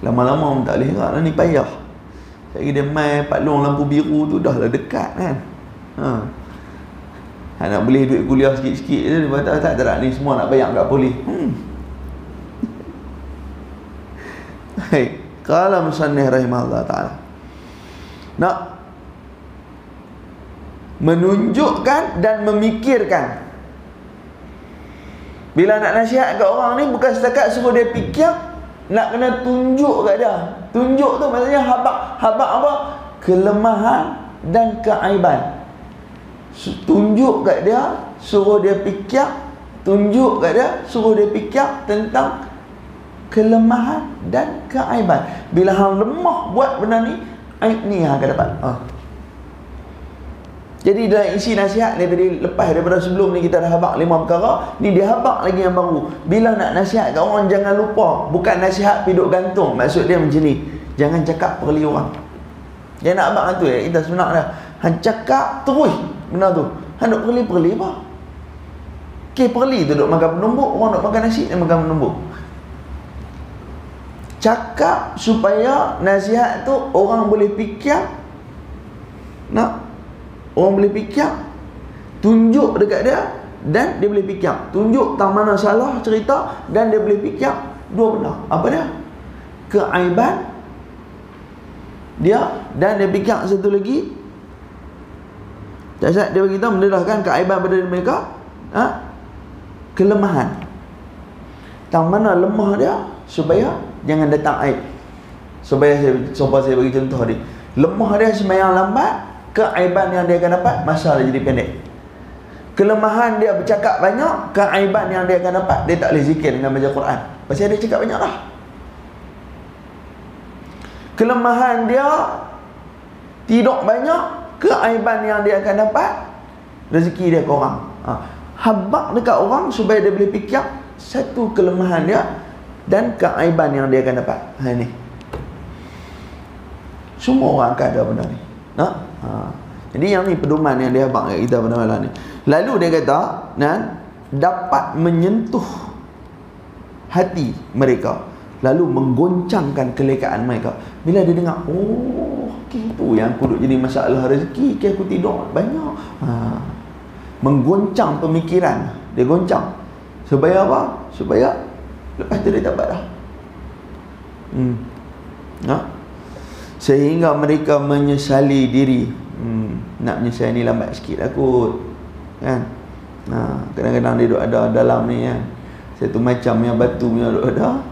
Lama-lama pun tak boleh gerak lah, ni payah. Lagi dia main paklong lampu biru tu dah lah dekat kan. Nak beli duit kuliah sikit-sikit je, dia kata tak ni semua nak bayar kat polis. Baik. Qala musannif rahimahullah ta'ala, nak menunjukkan dan memikirkan. Bila nak nasihat kat orang ni, bukan setakat suruh dia fikir, nak kena tunjuk kat dia. Tunjuk tu maksudnya habaq apa? Kelemahan dan keaiban. Tunjuk kat dia, suruh dia fikir. Tunjuk kat dia, suruh dia fikir tentang kelemahan dan keaiban. Bila hang lemah buat benda ni, aib ni hang akan dapat. Jadi dalam isi nasihat ni tadi, lepas daripada sebelum ni kita dah habaq 5 perkara, ni dia habaq lagi yang baru. Bila nak nasihat kat orang, jangan lupa, bukan nasihat piduk gantung. Maksud dia macam ni, jangan cakap perli orang. Dia nak habaq tu kita sebenarnya hang cakap terus benda tu. Hang duk perli apa? Perli tu duk makan penumbuk, orang duk makan nasi dia makan penumbuk. Cakap supaya nasihat tu orang boleh fikir. Nak? Orang boleh fikir. Tunjuk dekat dia dan dia boleh fikir. Tunjuk tak mana salah cerita dan dia boleh fikir. Dua benda. Apa dia? Keaiban dia, dan dia fikir satu lagi. Dia beritahu mendedahkan keaiban pada mereka. Kelemahan. Tak mana lemah dia, supaya jangan datang aib. Supaya saya bagi contoh tadi. Lemah dia sembahyang lambat, keaiban yang dia akan dapat, masa dia jadi pendek. Kelemahan dia bercakap banyak, keaiban yang dia akan dapat, dia tak boleh zikir dengan baca Quran. Pasal dia cakap banyak lah. Kelemahan dia tidur banyak, keaiban yang dia akan dapat, rezeki dia kurang. Habaq dekat orang supaya dia boleh fikir satu kelemahan dia dan keaiban yang dia akan dapat. Ini semua orang akan ada benda ni. Jadi yang ni pedoman yang dia habaq kat kita pada malam ni. Lalu dia kata, dapat menyentuh hati mereka, lalu menggoncangkan kelekaan mereka. Bila dia dengar, itu yang aku duk jadi masalah rezeki, aku tidur banyak. Menggoncang pemikiran. Dia goncang. Supaya apa? Supaya lepas tu dia dapat dah. Sehingga mereka menyesali diri. Nak menyesal ni lambat sikit lah kot. Kan? Kadang-kadang dia duk ada dalam ni kan. Satu macam yang batu punya duk ada.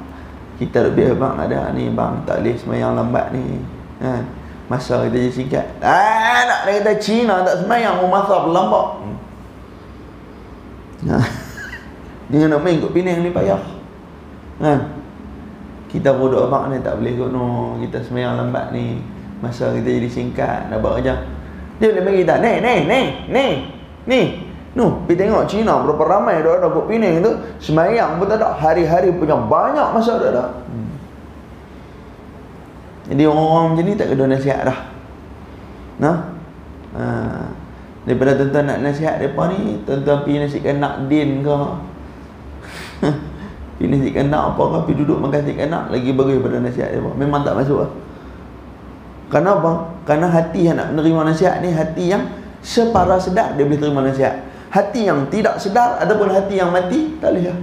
Kita duk biar bang ada ni bang, tak boleh semayang lambat ni. Kan? Masa kita jadi singkat. Nak dia kata Cina tak semayang, masa berlambat. Dia nak main kot Penang ni payah. Kan? Kita bodoh abang ni tak boleh kot no. Kita semayang lambat ni, masa kita jadi singkat, nak buat kerja. Dia boleh bagi kita, ni. No, pergi tengok Cina berapa ramai dah ada kot Penang tu. Semayang pun tak ada, hari-hari punya banyak masa dah ada. Jadi orang-orang macam ni tak kena nasihat dah. Nah. Daripada tuan-tuan nak nasihat mereka ni, tuan-tuan pergi nasihatkan nak din ke, pergi nasihatkan nak apa ke, pergi duduk makan nasihatkan nak, lagi bagus daripada nasihat mereka. Memang tak masuk lah. Kerana apa? Kerana hati yang nak menerima nasihat ni hati yang separa sedar dia boleh terima nasihat. Hati yang tidak sedar ataupun hati yang mati tak boleh lah.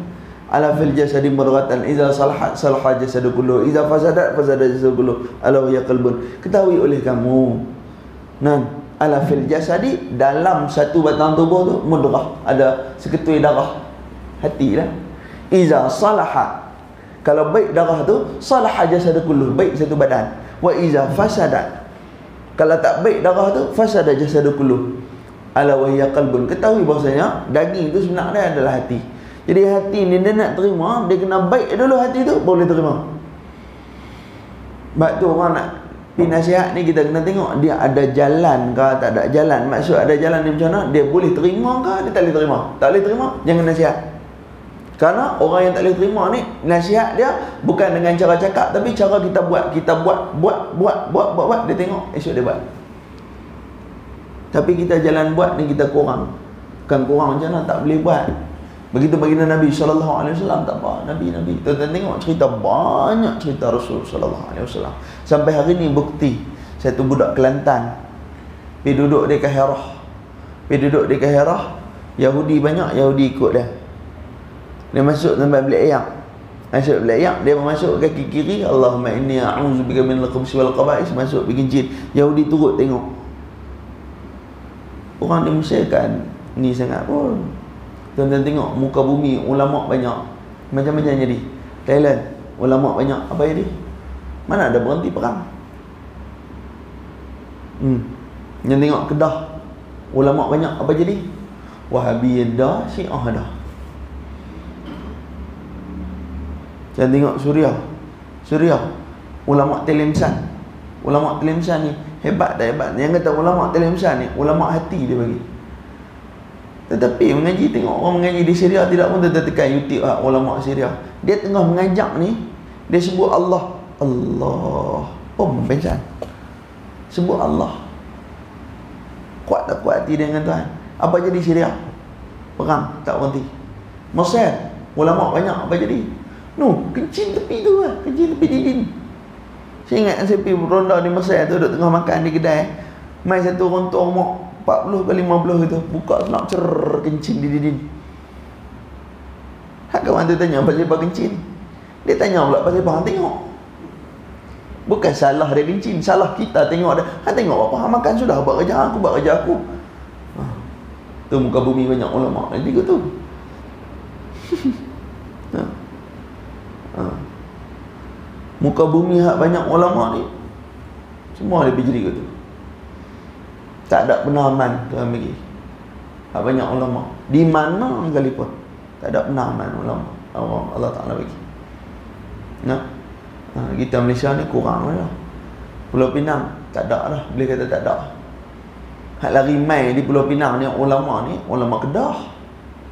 Ala fil jasadi mudghatan idza salahat salaha jasadu kullu idza fasadat fasada jasadu kullu ala hiya qalbun. Ketahui oleh kamu, nan ala fil jasadi, dalam satu batang tubuh tu mudghah, ada seketui darah, hati lah. Idza salaha, kalau baik darah tu, salaha jasadu kullu, baik satu badan. Wa idza fasadat, kalau tak baik darah tu, fasada jasadu kullu ala wa hiya qalbun. Ketahui bahasanya daging tu sebenarnya adalah hati. Jadi hati ni dia nak terima, dia kena baik dulu hati tu boleh terima. Sebab tu orang nak pergi nasihat ni, kita kena tengok dia ada jalan ke tak ada jalan. Maksud ada jalan ni macam mana, dia boleh terima ke dia tak boleh terima. Tak boleh terima, jangan nasihat. Kerana orang yang tak boleh terima ni, nasihat dia bukan dengan cara cakap, tapi cara kita buat. Kita buat, dia tengok, esok dia buat. Tapi kita jalan buat ni kita kurang. Bukan kurang macam mana, tak boleh buat. Begitu baginda Nabi SAW tak apa. Nabi tuan-tuan tengok cerita, banyak cerita Rasul SAW. Sampai hari ni bukti. Satu budak Kelantan pergi duduk di Kahirah. Yahudi banyak, Yahudi ikut dia. Dia masuk sampai bilik ayak. Dia masuk kaki kiri, Allahumma inni a'udzubika minal khubuthi wal khaba'is, masuk bikin jin. Yahudi turut tengok. Orang di Mesir kan ni sangat pun. Tuan-tuan tengok muka bumi ulama banyak, macam-macam jadi. Thailand ulama banyak, apa jadi? Mana ada berhenti perang? Yang tengok Kedah ulama banyak, apa jadi? Wahabi dah, Syiah dah. Jangan tengok Suriah ulama Telemsan ni hebat tak hebat. Yang kata ulama Telemsan ni ulama hati dia bagi. Tetapi mengaji, tengok orang mengaji di Syria tidak pun tekan YouTube ulama Syria. Dia tengah mengajak ni, dia sebut Allah. Pembensan. Sebut Allah. Kuat tak kuat hati dia dengan Tuhan. Apa jadi Syria? Perang tak berhenti. Mesir ulama banyak, apa jadi? Kencing tepi tu lah, kencing tepi dinding. Saya ingat saya pergi ronda di Mesir tu, duduk tengah makan di kedai. Mai satu orang tua umur 40 ke 50 gitu, buka senap kencing di dinding. Hak kawan tu tanya pasal apa kencing. Dia tanya pula pasal apa, tengok. Bukan salah dia kencing, salah kita tengok dia. Tengok apa makan sudah, buat kerja aku. Tu muka bumi banyak ulama nanti kot tu. Muka bumi hak banyak ulama ni, semua dia pergi kot tu. Tak ada penaman Tuhan bagi. Hak banyak ulama di mana sekalipun, tak ada penaman ulama Allah Ta'ala bagi. Kita Malaysia ni kurang lah. Pulau Pinang tak ada lah, boleh kata tak ada. Hak lari mai di Pulau Pinang ni ulama Kedah.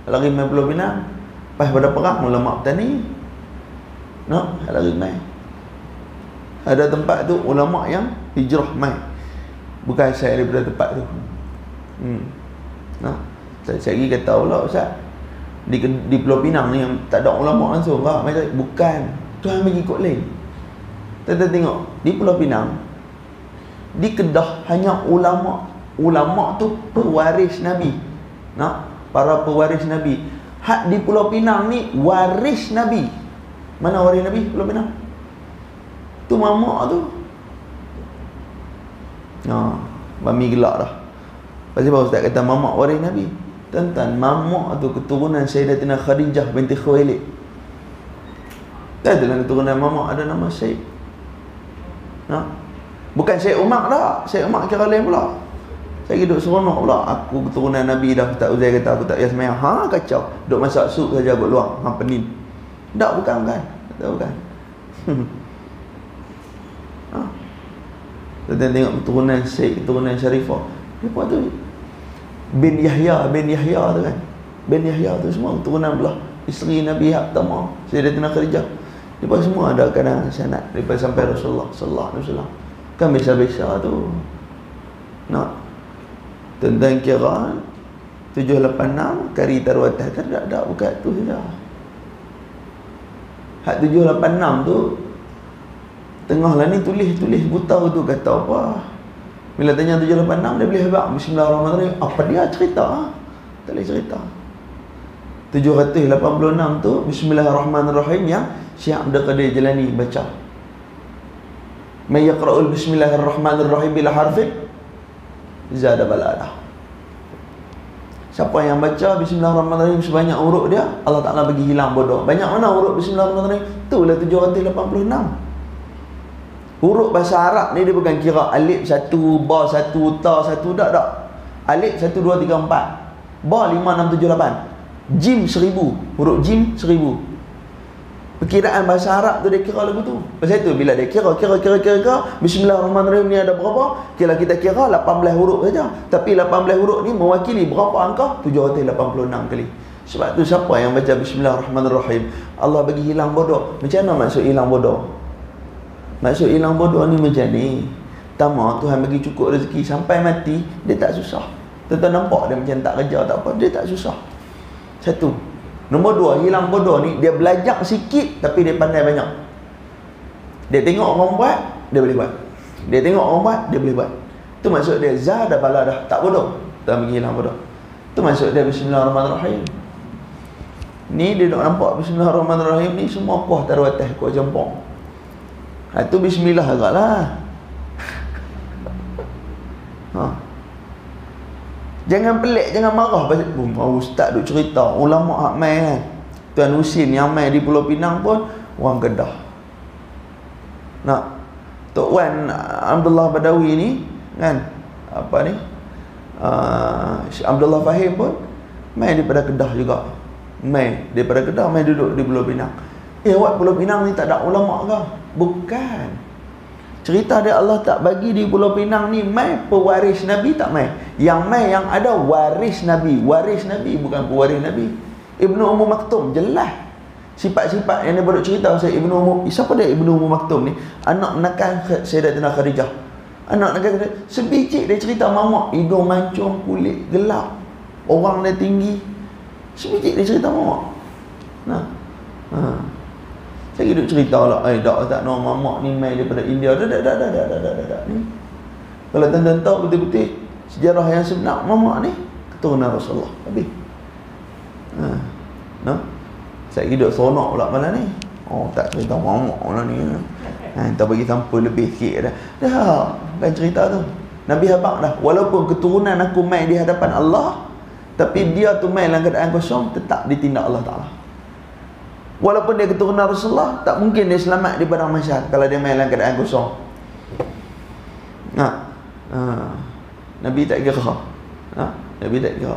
Hak lari mai Pulau Pinang, pas pada perang ulama petani. Hak lari mai. Ada tempat tu ulama yang hijrah mai. Bukan saya daripada tempat tu. Saya lagi kata pula Ustaz, di Pulau Pinang ni yang tak ada ulama langsung lah. Bukan, Tuhan bagi kot lain. Kita tengok di Pulau Pinang, di Kedah hanya ulama tu pewaris Nabi. Para pewaris Nabi. Hak di Pulau Pinang ni waris Nabi. Mana waris Nabi Pulau Pinang? Tu mamak tu. Mami gelak dah. Pasal apa Ustaz kata mamak waris Nabi? Tuan-tuan, mamak tu keturunan Sayyidatina Khadijah binti Khuwailid. Tak dalam keturunan mamak ada nama Syed. Bukan Syed Umar dah. Syed Umar kira lain pula. Saya duduk seronok pula. Aku keturunan Nabi dah. Ustaz Uzair kata aku tak payah semayang. Kacau. Duduk masak sup saja kot luar. Penin. Tak, bukan. Tahu kan? Ha. Kita tengok keturunan Syekh, keturunan Syarifah. Depa tu bin Yahya tu kan. Bin Yahya tu semua keturunan belah isteri Nabi yang pertama, Sayyidatina Khadijah. Depa semua ada kadang sanad daripada sampai Rasulullah sallallahu alaihi wasallam. Kan biasa-biasa tu. Nak tentang kira 786 kari taruh atas tak ada bukan tu saja. Hak 786 tu tengah lah ni tulis buta tu kata apa. Bila tanya 786 dia boleh hebak bismillahirrahmanirrahim. Apa dia cerita? Tak boleh cerita. 786 tu bismillahirrahmanirrahim yang Syekh Abdul Qadir Jilani baca. May yaqra'ul bismillahirrahmanirrahim bila harfi zada baladah. Siapa yang baca bismillahirrahmanirrahim sebanyak huruf dia, Allah Ta'ala bagi hilang bodoh. Banyak mana huruf bismillahirrahmanirrahim? Itulah 786. Huruf bahasa Arab ni dia bukan kira alif satu, ba satu, ta satu, tak. Alif 1 2 3 4, ba 5 6 7 8, jim 1000, huruf jim 1000. Perkiraan bahasa Arab tu dia kira lagu tu. Pasal tu bila dia kira bismillahirrahmanirrahim ni ada berapa? Kalau kita kira 18 huruf saja. Tapi 18 huruf ni mewakili berapa angka? 786 kali. Sebab tu siapa yang baca bismillahirrahmanirrahim, Allah bagi hilang bodoh. Macam mana maksud hilang bodoh? Maksud hilang bodoh ni macam ni. Pertama, Tuhan bagi cukup rezeki sampai mati, dia tak susah. Tuan-tuan nampak dia macam tak kerja tak apa, dia tak susah. Satu. Nombor dua, hilang bodoh ni dia belajar sikit tapi dia pandai banyak. Dia tengok orang buat, dia boleh buat. Dia tengok orang buat, dia boleh buat. Tu maksud dia zada baladah, tak bodoh. Tak bagi hilang bodoh. Tu maksud dia bismillahirrahmanirrahim. Ni dia nak nampak bismillahirrahmanirrahim ni semua kuah taruh atas kuah jempong. Ha tu bismillah agaklah. Ha. Jangan pelik, jangan marah pasal ustaz duk cerita ulama hak mai kan. Tuan Husin yang mai di Pulau Pinang pun orang Kedah. Nak Tok Wan Abdullah Badawi ni kan, apa ni? Abdullah Fahim pun mai daripada Kedah juga. Mai daripada Kedah, mai duduk di Pulau Pinang. Awak Pulau Pinang ni tak ada ulama ke? Bukan. Cerita dia Allah tak bagi di Pulau Pinang ni mai pewaris Nabi, tak mai. Yang mai yang ada waris Nabi. Waris Nabi bukan pewaris Nabi. Ibnu Ummu Maktum jelas. Sifat-sifat yang dia boleh cerita pasal Ibnu Ummu. Siapa dia Ibnu Ummu Maktum ni? Anak menakan Sayyidatina Khadijah. Anak menakan Khadijah. Sebiji dia cerita mamak hidung mancung, kulit gelap, orang dia tinggi. Sebiji dia cerita mamak. Nah. Saya duduk cerita lah, tak nak mamak ni main daripada India. Dah. Ni. Kalau tuan-tuan tahu betul-betul sejarah yang sebenar mamak ni keturunan Rasulullah. Habis. Saya duduk sonok pula malam ni. Oh, tak cerita mamak lah ni. Kita bagi sampul lebih sikit dah. Kan cerita tu. Nabi habaq dah. Walaupun keturunan aku main di hadapan Allah, tapi dia tu main dalam keadaan kosong, tetap ditindak Allah Ta'ala. Walaupun dia keturunan Rasulullah, tak mungkin dia selamat di padang mahsyar kalau dia main dalam keadaan kosong. Nabi tak kira. Nabi tak kira.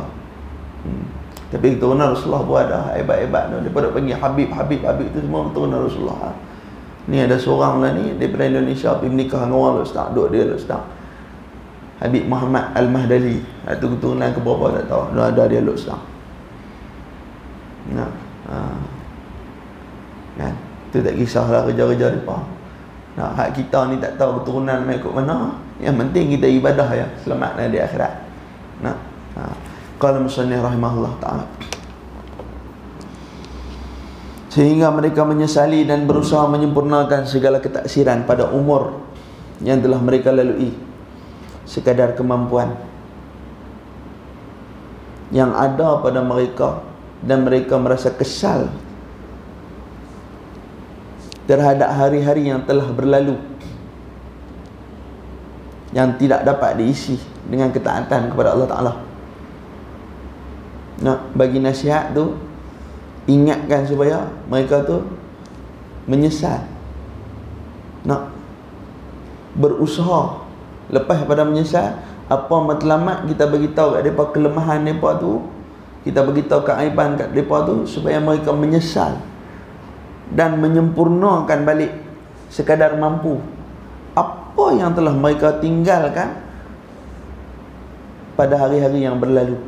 Tapi keturunan Rasulullah pun ada hebat-hebat tu. Daripada panggil Habib tu semua keturunan Rasulullah. Ni ada seorang lah ni daripada Indonesia pergi menikah dengan orang Ustaz, duk dia Ustaz. Habib Muhammad Al-Mahdali. Itu keturunan ke berapa tak tahu. Ada dia Ustaz. Kan? Itu tak kisahlah kerja-kerja mereka. Hak kita ni tak tahu keturunan mereka mana. Yang penting kita ibadah ya, selamat di akhirat. Qala musannif rahimahullah ta'ala. Sehingga mereka menyesali dan berusaha menyempurnakan segala ketaksiran pada umur yang telah mereka lalui, sekadar kemampuan yang ada pada mereka, dan mereka merasa kesal terhadap hari-hari yang telah berlalu yang tidak dapat diisi dengan ketaatan kepada Allah Ta'ala. Bagi nasihat tu, ingatkan supaya mereka tu menyesal, berusaha. Lepas pada menyesal, apa matlamat kita beritahu kat mereka kelemahan mereka tu, kita beritahu keaiban kat mereka tu supaya mereka menyesal. dan menyempurnakan balik sekadar mampu apa yang telah mereka tinggalkan pada hari-hari yang berlalu,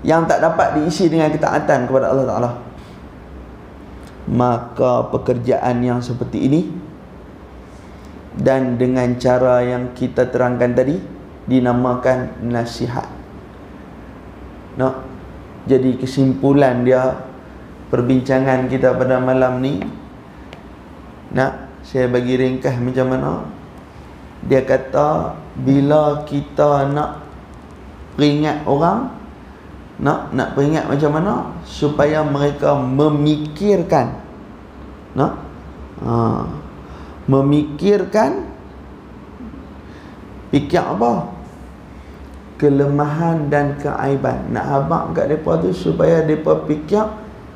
yang tak dapat diisi dengan ketaatan kepada Allah Ta'ala. Maka pekerjaan yang seperti ini dan dengan cara yang kita terangkan tadi dinamakan nasihat. Jadi kesimpulan dia perbincangan kita pada malam ni, saya bagi ringkas macam mana. Dia kata bila kita nak peringat orang, nak peringat macam mana supaya mereka memikirkan, memikirkan fikir apa? Kelemahan dan keaiban. Nak habaq kat mereka tu supaya mereka fikir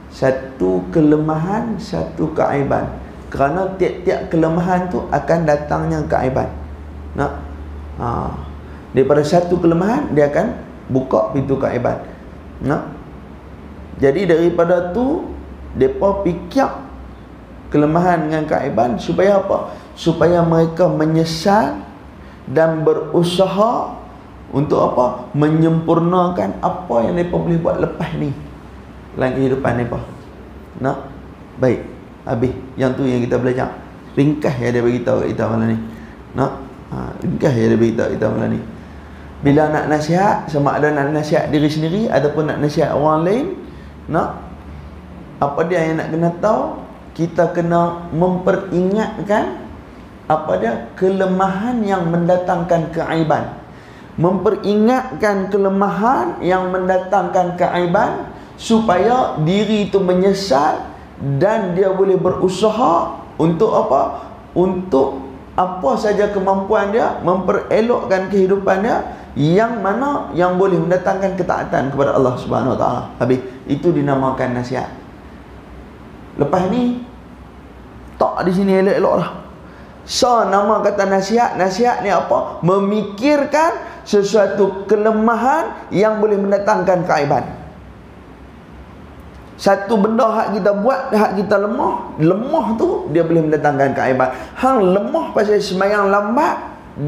satu kelemahan, satu keaiban. Kerana tiap-tiap kelemahan tu akan datangnya keaiban. Daripada satu kelemahan dia akan buka pintu keaiban. Jadi daripada tu mereka fikir kelemahan dengan keaiban supaya apa? Supaya mereka menyesal dan berusaha untuk apa? Menyempurnakan apa yang mereka boleh buat lepas ni dalam kehidupan mereka. Baik, habis. Yang tu yang kita belajar. Ringkas yang dia beritahu kat kita malam ni. Ringkas yang dia beritahu kita malam ni. Bila nak nasihat, sama ada nak nasihat diri sendiri ataupun nak nasihat orang lain, apa dia yang nak kena tahu? Kita kena memperingatkan apa dia? Kelemahan yang mendatangkan keaiban. Memperingatkan kelemahan yang mendatangkan keaiban supaya diri itu menyesal dan dia boleh berusaha untuk apa? Untuk apa saja kemampuan dia memperelokkan kehidupan dia yang mana yang boleh mendatangkan ketaatan kepada Allah Subhanahu Wa Taala. Habis itu dinamakan nasihat. Lepas ni tak di sini elok-elok dah. So nama kata nasihat. Nasihat ni apa? Memikirkan sesuatu kelemahan yang boleh mendatangkan keaiban. Satu benda hak kita buat, hak kita lemah tu dia boleh mendatangkan keaiban. Hang lemah pasal sembahyang lambat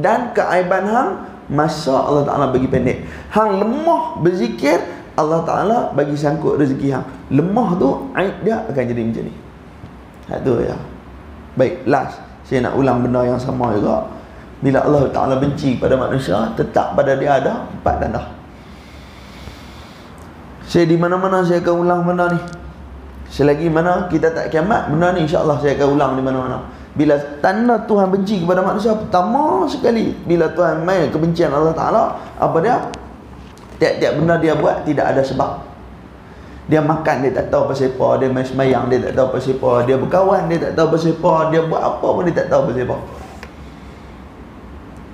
dan keaiban hang masa Allah Ta'ala bagi pendek. Hang lemah berzikir, Allah Ta'ala bagi sangkut rezeki hang. Lemah tu aib dia akan jadi macam ni. Tu ya. Baik, last saya nak ulang benda yang sama juga. Bila Allah Ta'ala benci pada manusia, tetap pada dia ada 4 tanda. Saya di mana-mana saya akan ulang benda ni. Selagi mana kita tak kiamat, benda ni insya-Allah saya akan ulang di mana-mana. Bila tanda Tuhan benci kepada manusia, pertama sekali bila Tuhan main kebencian Allah Ta'ala, apa dia? Tiap-tiap benda dia buat tidak ada sebab. Dia makan dia tak tahu pasal apa, dia main sembahyang dia tak tahu pasal apa, dia berkawan dia tak tahu pasal apa, dia buat apa pun dia tak tahu pasal apa.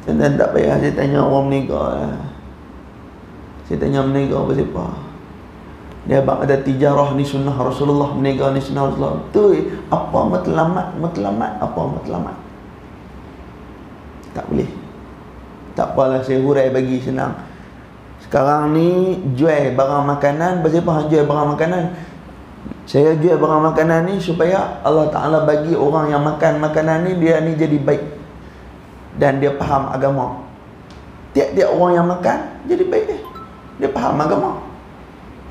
Dan tak payah saya tanya orang menikah. Saya tanya menikah pasal apa. Dia abang ada tijarah ni sunnah Rasulullah, menikah ni sunnah Rasulullah. Tu apa matlamat, apa matlamat. Tak boleh. Tak apalah saya hurai bagi senang. Sekarang ni jual barang makanan, pasal apa jual barang makanan? Saya jual barang makanan ni supaya Allah Ta'ala bagi orang yang makan makanan ni, dia ni jadi baik dan dia faham agama. Tiap-tiap orang yang makan jadi baik dia faham agama.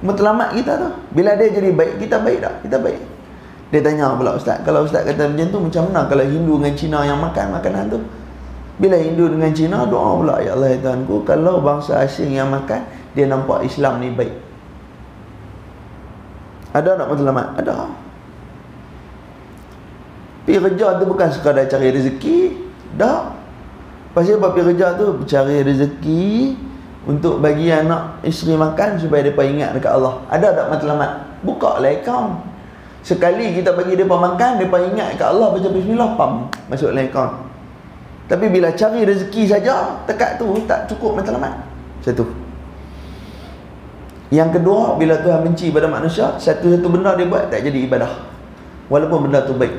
Matlamat kita tu, bila dia jadi baik, kita baik tak? Kita baik. Dia tanya pula ustaz, kalau ustaz kata macam tu, macam mana kalau Hindu dengan Cina yang makan makanan tu? Bila Hindu dengan Cina doa pula, ya Allah ya Tuhanku, kalau bangsa asing yang makan, dia nampak Islam ni baik. Ada tak matlamat? Ada. Pergi kerja tu bukan sekadar cari rezeki, dah. Pasal apa pergi kerja tu? Cari rezeki untuk bagi anak isteri makan supaya mereka ingat dekat Allah. Ada tak matlamat? Buka lah akaun. Sekali kita bagi mereka makan, mereka ingat dekat Allah, baca bismillah, pam, masuk dalam akaun. Tapi bila cari rezeki saja, tekat tu tak cukup matlamat. Satu. Yang kedua, bila Tuhan benci pada manusia, satu-satu benda dia buat tak jadi ibadah, walaupun benda tu baik.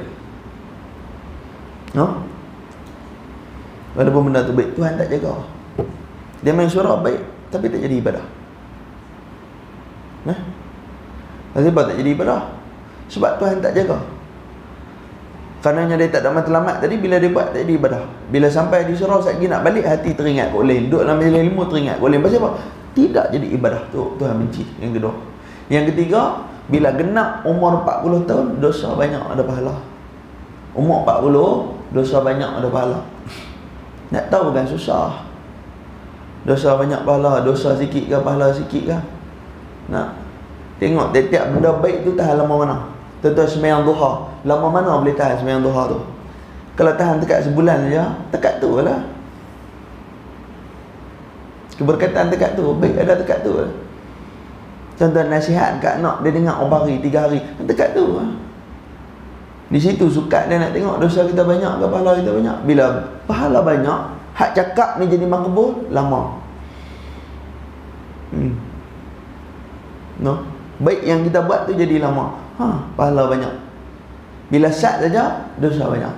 Walaupun benda tu baik, Tuhan tak jaga. Dia main surah baik, tapi tak jadi ibadah. Kenapa tak jadi ibadah? Sebab Tuhan tak jaga. Karenanya dia tak ada matlamat tadi, bila dia buat tadi ibadah. Bila sampai di surau lagi nak balik, hati teringat kat lain. Duduk dalam majlis ilmu teringat kat lain. Pasal apa? Tidak jadi ibadah tu Tuhan benci. Yang kedua. Yang ketiga, bila genap umur 40 tahun, dosa banyak ada pahala. Umur 40, dosa banyak ada pahala. Nak tahu kan susah. Dosa banyak pahala, dosa sikit ke pahala sikit ke? Nak tengok tiap-tiap benda baik tu tahan lama mana. Tentu sembahyang duha, lama mana boleh tahan sembahyang duha tu? Kalau tahan dekat sebulan saja, dekat tu lah. Keberkatan dekat tu, baik ada dekat tu lah. Contoh nasihat kat anak, dia dengar hari 3 hari, dekat tu lah. Di situ sukat dia nak tengok dosa kita banyak ke pahala kita banyak. Bila pahala banyak, hak cakap ni jadi makbul lama. No, baik yang kita buat tu jadi lama. Pahala banyak. Bila sat saja, dosa banyak.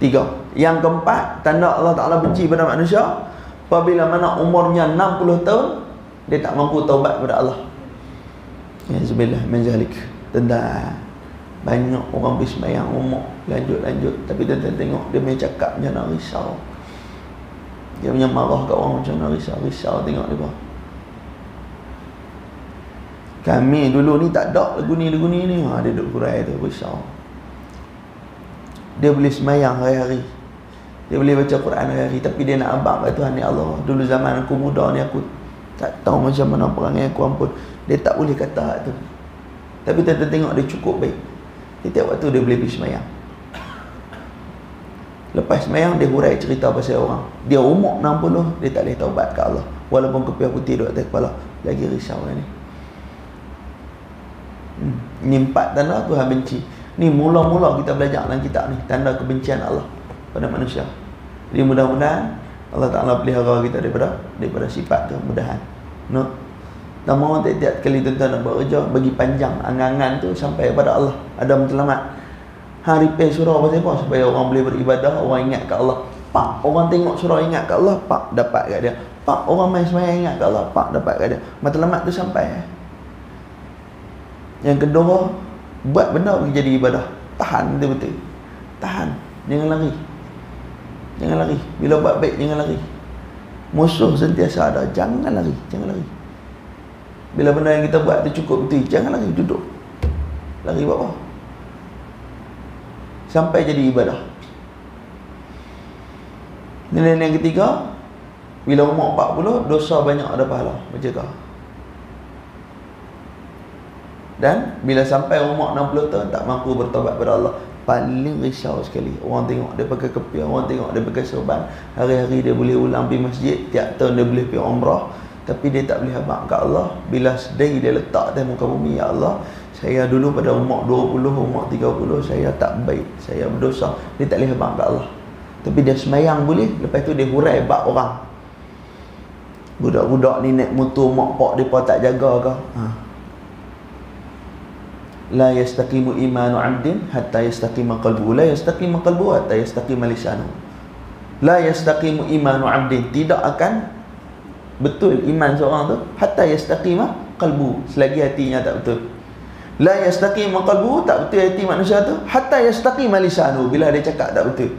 3. Yang keempat, tanda Allah Ta'ala benci pada manusia, apabila mana umurnya 60 tahun, dia tak mampu taubat kepada Allah. Ya Zubillah min zalik. Tentang banyak orang bersemayang umur lanjut, tapi tuan-tuan tengok dia punya cakap macam nak risau. Dia punya marah kat orang macam nak risau tengok dia. Kami dulu ni tak ada lagu ni dia duduk kurai tu risau. Dia boleh semayang hari-hari, dia boleh baca Quran hari-hari, tapi dia nak abang kat Tuhan ni Allah. Dulu zaman aku muda ni, aku tak tahu macam mana perangai aku, ampun. Dia tak boleh kata tu, tapi tuan-tuan tengok dia cukup baik. Setiap waktu dia boleh pergi semayang. Lepas semayang dia hurai cerita pasal orang. Dia umur 60, dia tak boleh taubat ke Allah, walaupun kepiah putih duduk atas kepala. Lagi risau ni. Ni 4 tanda Tuhan benci. Ni mula-mula kita belajar dalam kitab ni, tanda kebencian Allah pada manusia. Jadi mudah-mudahan Allah Ta'ala pelihara kita daripada sifat tu. Mudahan. No? Nama tiap-tiap kali tuan-tuan nak bekerja, bagi panjang angan-angan tu sampai kepada Allah. Ada matlamat. Hari pe surau pasal apa? Supaya orang boleh beribadah, orang ingat kat Allah. Pak, orang tengok surau ingat kat Allah, pak dapat kat dia. Pak, orang main semayang ingat kat Allah, pak dapat kat dia. Matlamat tu sampai. Yang kedua, buat benda bagi jadi ibadah. Tahan betul-betul. Tahan. Jangan lari. Jangan lari. Bila buat baik, jangan lari. Musuh sentiasa ada. Jangan lari. Jangan lari. Bila benda yang kita buat tu cukup betul, jangan lari. Duduk. Lari buat apa? Sampai jadi ibadah. Nilai yang ketiga, bila umur 40, dosa banyak ada pahala. Berjaga. Dan bila sampai umur 60 tahun tak mampu bertaubat kepada Allah, paling risau sekali. Orang tengok dia pakai kepiah, orang tengok dia pakai serban, hari-hari dia boleh ulang pergi masjid, tiap tahun dia boleh pergi umrah, tapi dia tak boleh habaq kat Allah. Bila sedih dia letak atas muka bumi, ya Allah, saya dulu pada umur 20, umur 30 saya tak baik, saya berdosa. Dia tak boleh habaq kat Allah. Tapi dia semayang boleh, lepas tu dia hurai bab orang. Budak-budak ni naik motor mak pak depa tak jaga ke? La yastaqimu imanu 'abdin hatta yastaqima qalbuhu, la yastaqimu qalbuhu hatta yastaqima lisanuhu. La yastaqimu imanu 'abdin, tidak akan betul iman seorang tu hatta yastaqima qalbuhu, selagi hatinya tak betul. La yastaqimu qalbuhu, tak betul hati manusia tu hatta yastaqima lisanuhu, bila dia cakap tak betul.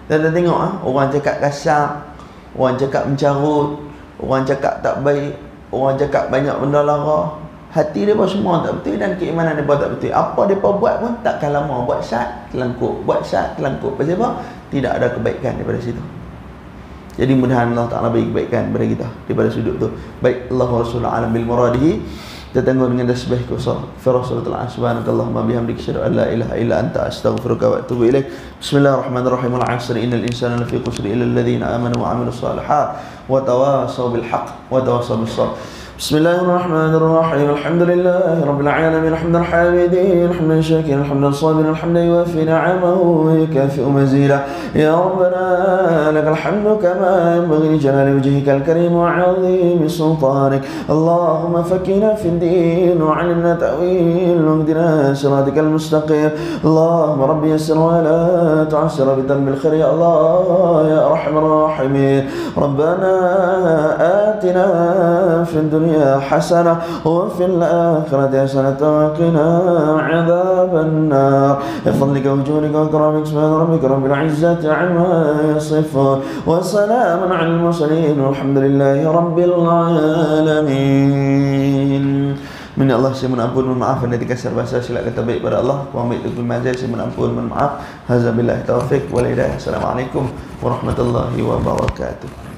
Dan tengok orang cakap kasar, orang cakap mencarut, orang cakap tak baik, orang cakap banyak benda lara, hati dia pun semua tak betul dan keimanan dia pun tak betul. Apa dia pun buat pun takkan lama, buat syat terlangkup, buat syat terlangkup. Pasal apa? Tidak ada kebaikan daripada situ. Jadi mudah-mudahan Allah Ta'ala bagi kebaikan kepada kita daripada sudut tu. Baik, Allah wa Rasulullah alam bil muradihi. Kita tengok dengan tasbih kusar fi Rasulullah subhanakallahumma bihamdika asyhadu an la ilaha illa anta astaghfiruka wa atubu ilaik. Bismillahirrahmanirrahim. Al-'asr innal insana lafi khusr illa alladhina amanu wa 'amilus shalihat wa tawasaw bil haqq wa tawasaw bis sabr. Bismillahirrahmanirrahim. Alhamdulillahi rabbil alamin, hamdan hamidin, hamdan shakiran, hamdan sabiran, hamdan yuwaffi ni'amahu wa yukafi'u mazida. Ya rabbana lakal hamdu kama yanbaghi li jalali wajhikal karim wa 'azimi sultanik. Allahumma fakkina fid din wa 'allimna ta'wil wa ihdina siratal mustaqim. Allahumma rabbi yassir wa la tu'assir bi dhanbil khair ya Allah ya arhamar rahimin. Rabbana atina fid dunya الدنيا حسنة وفي الآخرة حسنة وقنا عذاب النار بفضلك وجودك وكرمك سبحان ربك رب العزة عما يصفون وسلام على المرسلين والحمد لله رب العالمين. من Allah, saya mohon ampun, mohon maaf dan dikasih bahasa silap kata baik pada Allah. Wa billahi mazal, saya mohon ampun, mohon maaf. Haza billahi taufik wal hidayah. Assalamualaikum warahmatullahi wabarakatuh.